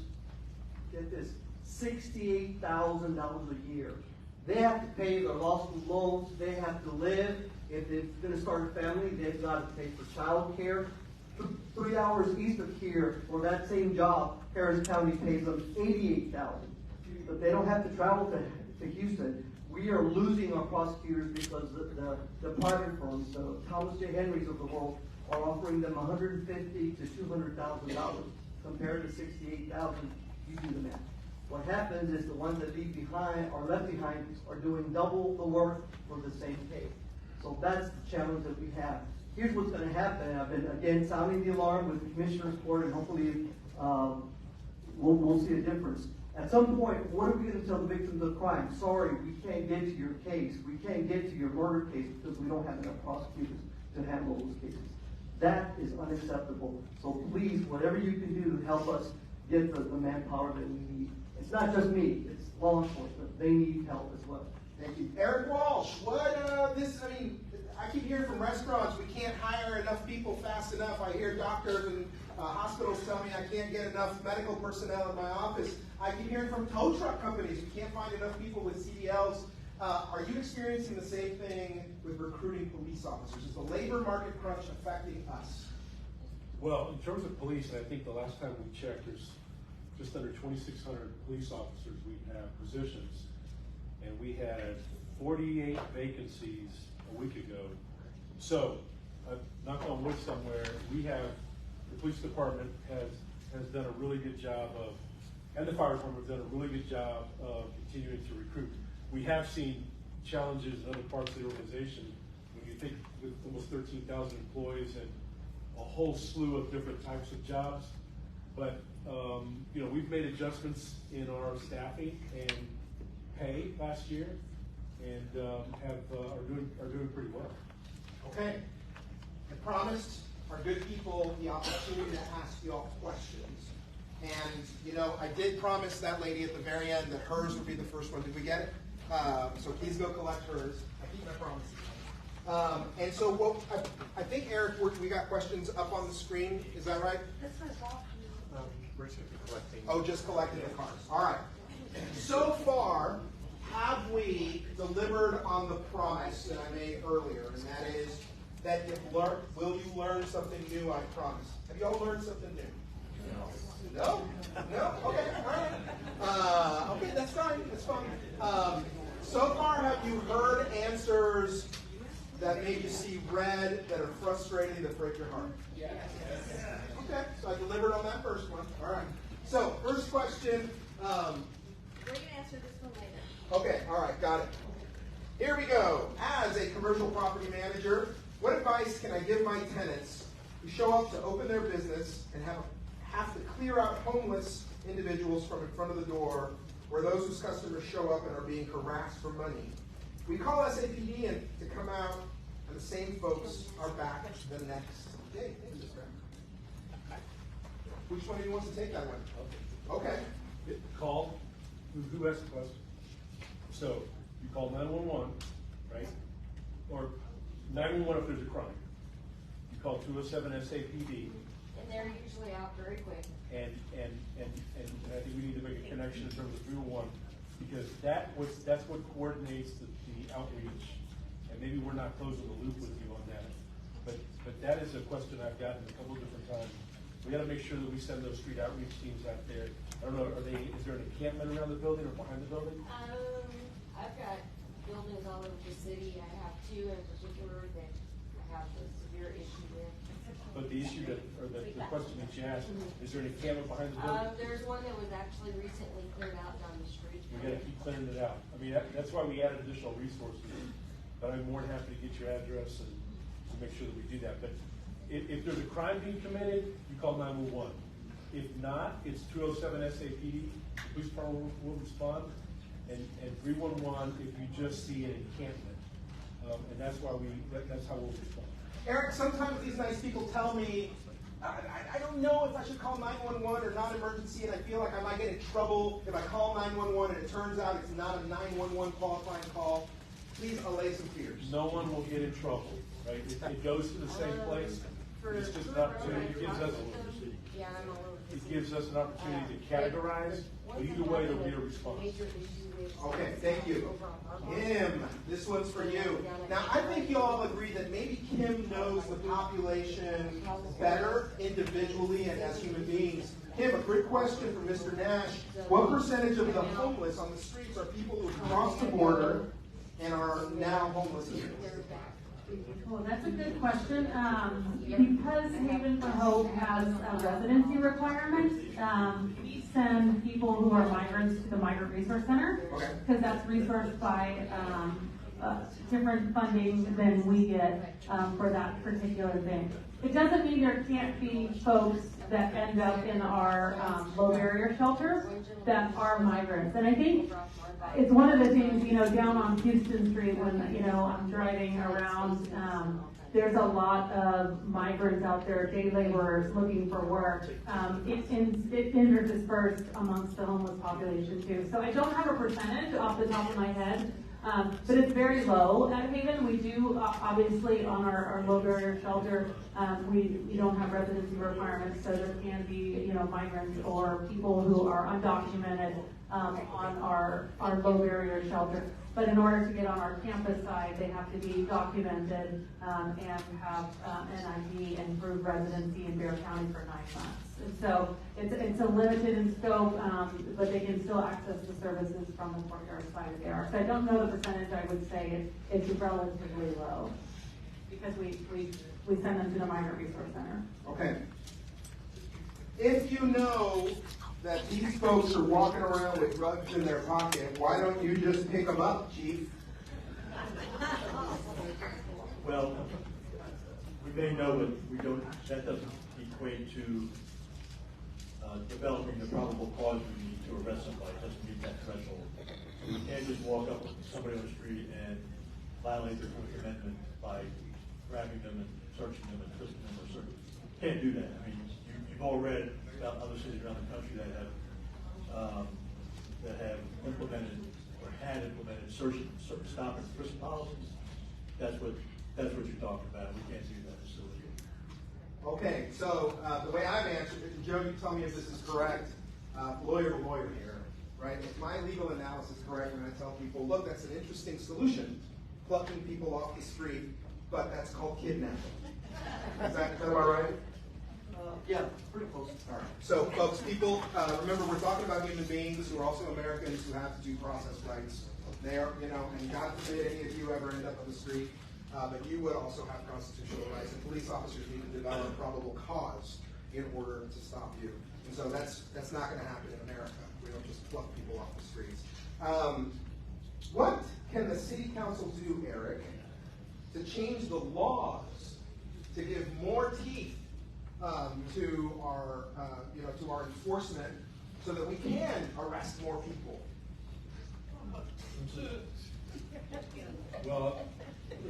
get this, $68,000 a year. They have to pay their law school loans. They have to live. If they're going to start a family, they've got to pay for child care. 3 hours east of here, for that same job, Harris County pays them $88,000. But they don't have to travel to Houston. We are losing our prosecutors because the private firms, the Thomas J. Henrys of the world, are offering them $150,000 to $200,000 compared to $68,000. You do the math. What happens is the ones that leave behind are left behind are doing double the work for the same pay. So that's the challenge that we have. Here's what's going to happen. I've been again sounding the alarm with the commissioner's court, and hopefully we'll see a difference. At some point, what are we going to tell the victims of crime? Sorry, we can't get to your case. We can't get to your murder case because we don't have enough prosecutors to handle those cases. That is unacceptable. So please, whatever you can do to help us get the manpower that we need. It's not just me, it's law enforcement. They need help as well. Thank you. Eric Walsh, I keep hearing from restaurants, we can't hire enough people fast enough. I hear doctors and hospitals tell me I can't get enough medical personnel in my office. I keep hearing from tow truck companies, we can't find enough people with CDLs. Are you experiencing the same thing with recruiting police officers? Is the labor market crunch affecting us? Well, in terms of police, I think the last time we checked, there's just under 2,600 police officers we have positions, and we had 48 vacancies a week ago. So, knock on wood somewhere, the police department has done a really good job of, and the fire department has done a really good job of continuing to recruit. We have seen challenges in other parts of the organization. When you think with almost 13,000 employees and a whole slew of different types of jobs, but we've made adjustments in our staffing and pay last year, and are doing pretty well. Okay. I promised our good people the opportunity to ask you all questions. And, I did promise that lady at the very end that hers would be the first one. Did we get it? So please go collect hers. I keep my promise. And so I think, Eric, we got questions up on the screen. Is that right? This was all We're just collecting. Oh, just collecting the cards. All right. So far, have we delivered on the promise that I made earlier, and that is that will you learn something new, I promise. Have you all learned something new? No? No? Okay, all right. Okay, that's fine, that's fine. So far, have you heard answers that made you see red, that are frustrating, that break your heart? Yes. Okay, so I delivered on that first one. All right. So, first question. We're going to answer this one later. Okay, all right, got it. Here we go. As a commercial property manager, what advice can I give my tenants who show up to open their business and have to clear out homeless individuals from in front of the door, or those whose customers show up and are being harassed for money? We call SAPD and to come out, and the same folks are back the next day. Which one of you wants to take that one? Okay. Call, who asked the question? So, you call 911, right? Or 911 if there's a crime. You call 207 SAPD. And they're usually out very quick. And I think we need to make a connection in terms of 311, because that's what coordinates the outreach. And maybe we're not closing the loop with you on that. But that is a question I've gotten a couple of different times. We got to make sure that we send those street outreach teams out there. I don't know, is there an encampment around the building or behind the building? I've got buildings all over the city. I have two in particular that I have a severe issue with. But the issue the question that you asked, is there an encampment behind the building? There's one that was actually recently cleared out down the street. We got to keep clearing it out. I mean, that's why we added additional resources. But I'm more than happy to get your address and to make sure that we do that. But if there's a crime being committed, you call 911. If not, it's 207 SAPD. The police department will respond, and 311 if you just see an encampment. And that's why that's how we'll respond. Eric, sometimes these nice people tell me, I don't know if I should call 911 or non-emergency, and I feel like I might get in trouble if I call 911 and it turns out it's not a 911 qualifying call. Please allay some fears. No one will get in trouble, right? It goes to the same place. It's just an opportunity. It gives us an opportunity to categorize. But either way, there'll be a response. Okay, thank you. Kim, this one's for you. Now, I think you all agree that maybe Kim knows the population better individually and as human beings. Kim, a quick question from Mr. Nash. What percentage of the homeless on the streets are people who crossed the border and are now homeless? Well, that's a good question. Because Haven for Hope has a residency requirement, we send people who are migrants to the Migrant Resource Center, because that's resourced by different funding than we get for that particular thing. It doesn't mean there can't be folks that end up in our low barrier shelter that are migrants. And I think it's one of the things, down on Houston Street when, I'm driving around, there's a lot of migrants out there, day laborers looking for work. It's interdispersed amongst the homeless population too. So I don't have a percentage off the top of my head, but it's very low at Haven. We do, obviously, on our low barrier shelter, we don't have residency requirements, so there can be, migrants or people who are undocumented on our low barrier shelter. But in order to get on our campus side, they have to be documented and have an ID and prove residency in Bexar County for 9 months. And so it's a limited in scope, but they can still access the services from the courtyard side of there. So I don't know the percentage. I would say it's relatively low because we send them to the Migrant Resource Center. Okay. If you know that these folks are walking around with drugs in their pocket, why don't you just pick them up, Chief? Well, we may know, but we don't. That doesn't equate to developing the probable cause we need to arrest somebody. It doesn't meet that threshold. You can't just walk up with somebody on the street and violate their Fourth Amendment by grabbing them and searching them and twisting them or searching. You can't do that. I mean, you've all read about other cities around the country that have implemented or had implemented search, stop and frisk policies. That's what you're talking about. We can't do that. So. Okay, so the way I've answered it, and Joe, you tell me if this is correct. Lawyer to lawyer here, right? If my legal analysis is correct when I tell people, look, that's an interesting solution, plucking people off the street, but that's called kidnapping. Is that about right? Yeah, pretty close. All right. So, folks, people, remember, we're talking about human beings who are also Americans who have due process rights. They are, and God forbid any of you ever end up on the street, but you would also have constitutional rights, and police officers need to develop probable cause in order to stop you. And so that's not going to happen in America. We don't just pluck people off the streets. What can the city council do, Eric, to change the laws to give more teeth to our enforcement, so that we can arrest more people? Well,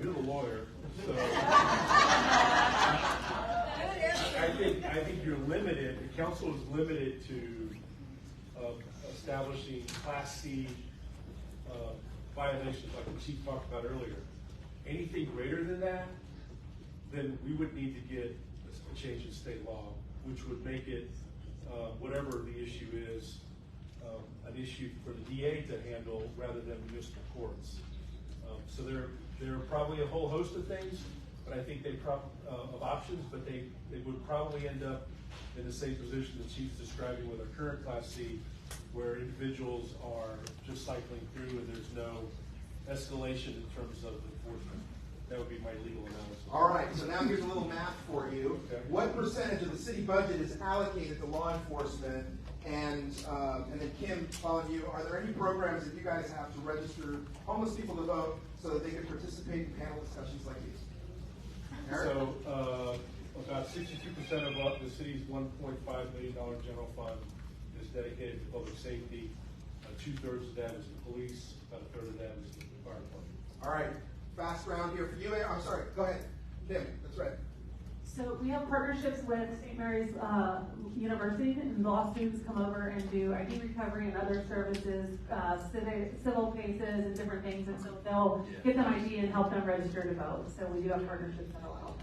you're the lawyer, so I think you're limited. The council is limited to establishing Class C violations, like the chief talked about earlier. Anything greater than that, then we would need to get a change in state law, which would make it, whatever the issue is, an issue for the DA to handle rather than municipal courts. So there are probably a whole host of things, but I think of options, but they would probably end up in the same position the chief's describing with our current Class C, where individuals are just cycling through and there's no escalation in terms of enforcement. That would be my legal analysis. All right, so now here's a little math for you. Okay. What percentage of the city budget is allocated to law enforcement? And then Kim, following you, are there any programs that you guys have to register homeless people to vote so that they can participate in panel discussions like these? Eric? So about 62% of the city's $1.5 million general fund is dedicated to public safety. 2/3 of that is the police, about 1/3 of that is the fire department. All right, fast round here for you. I'm sorry, go ahead. Kim, that's right. So we have partnerships with St. Mary's University, and law students come over and do ID recovery and other services, civil cases and different things, and so they'll get them ID and help them register to vote. So we do have partnerships that will help.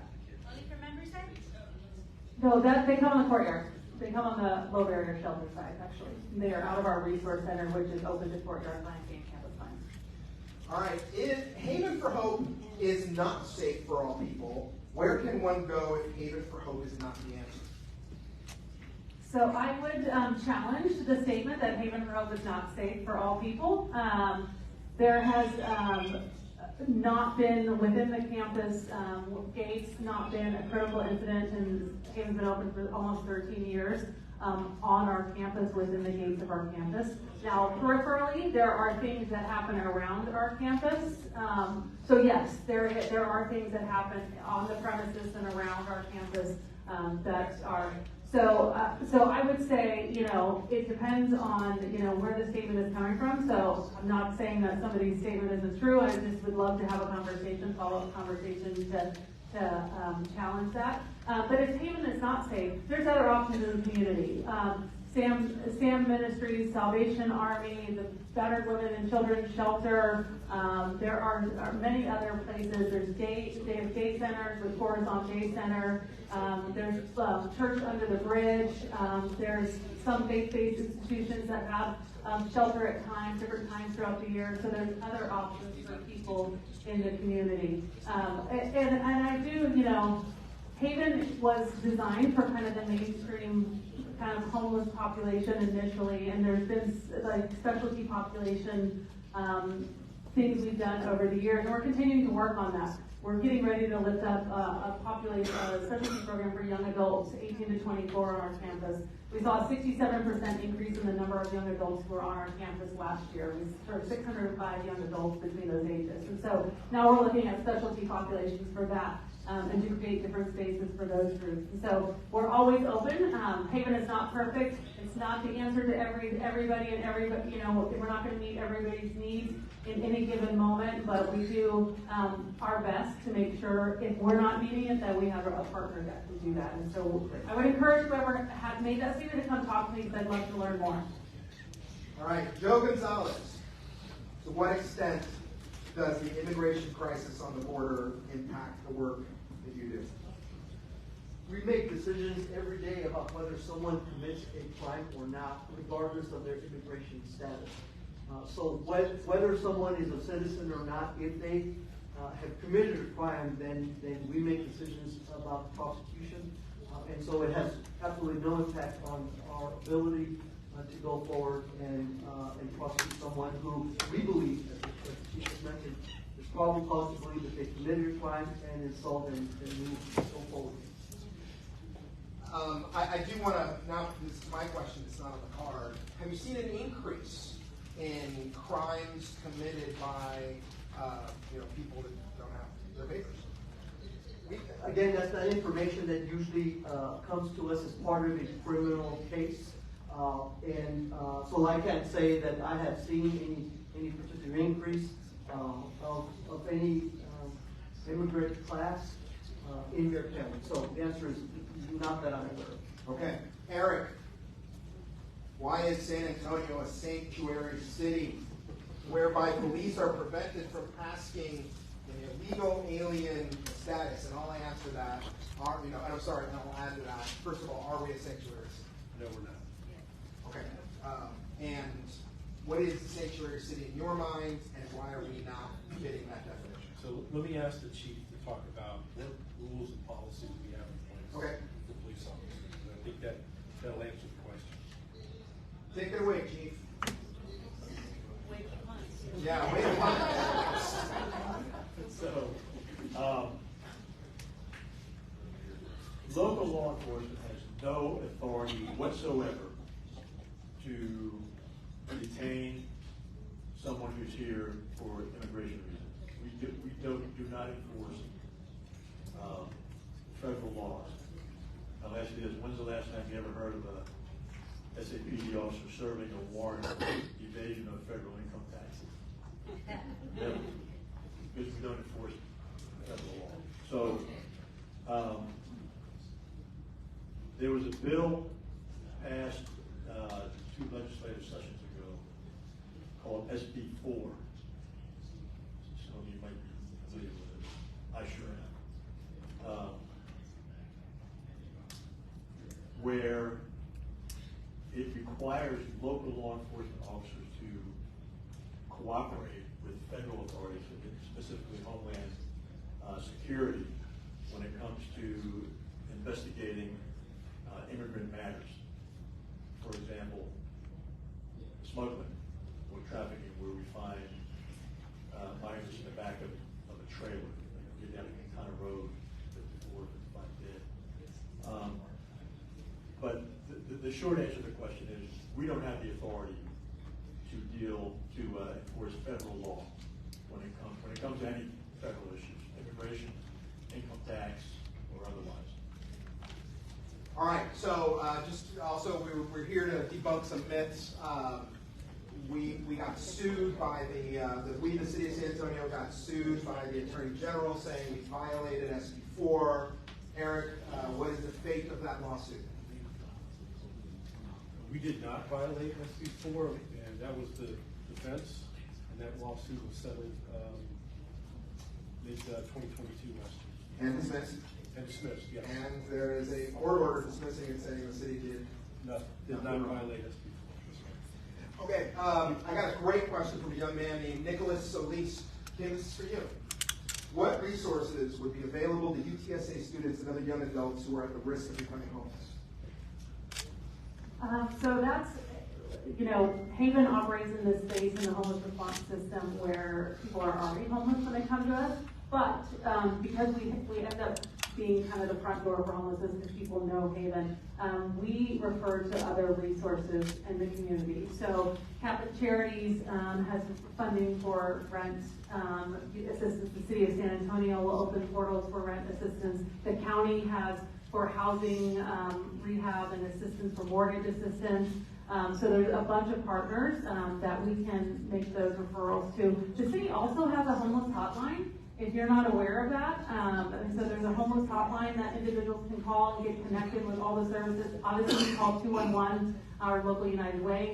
Only for members then? No, they come on the courtyard. They come on the low barrier shelter side, actually. They are out of our resource center, which is open to courtyard lines and campus lines. All right, if Haven for Hope is not safe for all people, where can one go if Haven for Hope is not the answer? So I would challenge the statement that Haven for Hope is not safe for all people. There has not been within the campus, gates not been a critical incident, and Haven's been open for almost 13 years on our campus, within the gates of our campus. Now, peripherally, there are things that happen around our campus. So yes, there are things that happen on the premises and around our campus that are. So I would say, it depends on, where the statement is coming from. So I'm not saying that somebody's statement isn't true. I just would love to have a conversation, follow-up conversation to challenge that. But if Haven is not safe, there's other options in the community. Sam Ministries, Salvation Army, the Battered Women and Children's Shelter. There are many other places. They have day centers with Horizon Day Center. There's Church Under the Bridge. There's some faith-based institutions that have shelter at times, different times throughout the year. So there's other options for people in the community. And I do, Haven was designed for kind of the mainstream kind of homeless population initially, and there's been like specialty population things we've done over the years, and we're continuing to work on that. We're getting ready to lift up a specialty program for young adults, 18 to 24 on our campus. We saw a 67% increase in the number of young adults who were on our campus last year. We served 605 young adults between those ages. And so now we're looking at specialty populations for that. And to create different spaces for those groups. And so we're always open. Haven is not perfect. It's not the answer to everybody and everybody. We're not going to meet everybody's needs in any given moment, but we do our best to make sure if we're not meeting it, that we have a partner that can do that. And so I would encourage whoever has made that statement to come talk to me, because I'd love to learn more. All right, Joe Gonzalez. To what extent does the immigration crisis on the border impact the work that you do? We make decisions every day about whether someone commits a crime or not, regardless of their immigration status. So whether someone is a citizen or not, if they have committed a crime, then we make decisions about prosecution. And so it has absolutely no impact on our ability to go forward and prosecute someone who we believe, as the chief has mentioned, there's probable cause to believe that they committed a crime and insult and move go forward. I do want to, now this is my question, it's not on the card. Have you seen an increase in crimes committed by people that don't have their papers? Again, that's not information that usually comes to us as part of a criminal case. So I can't say that I have seen any particular increase of any immigrant class in your county. So the answer is not that I'm aware of. Okay. Eric, why is San Antonio a sanctuary city whereby police are prevented from asking an illegal alien status? And all I ask for that are, and I'm sorry, and I'll add to that, first of all, are we a sanctuary city? No, we're not. Okay. And what is the sanctuary city in your mind, and why are we not fitting that definition? So let me ask the chief to talk about what rules and policies we have in place for police officers. I think that'll answer the question. Take it away, Chief. Wait for months. Yeah, wait a minute. So, local law enforcement has no authority whatsoever to detain someone who's here for immigration reasons. We do not enforce federal laws. Now, last year, when's the last time you ever heard of a SAPD officer serving a warrant for evasion of federal income taxes? Never. Because we don't enforce federal law. So, there was a bill passed 2 legislative sessions ago called SB 4. Some of you might be familiar with it. I sure am. Where it requires local law enforcement officers to cooperate with federal authorities, specifically Homeland Security, when it comes to investigating immigrant matters. For example, smuggling or trafficking, where we find minors in the back of trailer, get down a kind of road, 54, 55 bid. But the short answer to the question is, we don't have the authority to enforce federal law when it comes to any federal issues, immigration, income tax, or otherwise. All right, so just also we're here to debunk some myths. We got sued by the city of San Antonio got sued by the Attorney General saying we violated SB4. Eric, what is the fate of that lawsuit? We did not violate SB4, and that was the defense, and that lawsuit was settled mid-2022 last year. And dismissed? And dismissed, yes. And there is a court order dismissing it, saying the city did not violate SB4. Okay, I got a great question from a young man named Nicholas Solis. Kim, this is for you. What resources would be available to UTSA students and other young adults who are at the risk of becoming homeless? So that's, Haven operates in this space in the homeless response system where people are already homeless when they come to us. But because we end up being kind of the front door for homelessness because people know Haven, we refer to other resources in the community. So Catholic Charities has funding for rent assistance. The city of San Antonio will open portals for rent assistance. The county has for housing, rehab, and assistance for mortgage assistance. So there's a bunch of partners that we can make those referrals to. The city also has a homeless hotline, if you're not aware of that. And so there's a homeless hotline that individuals can call and get connected with all the services. Obviously, you call 211, our local United Way.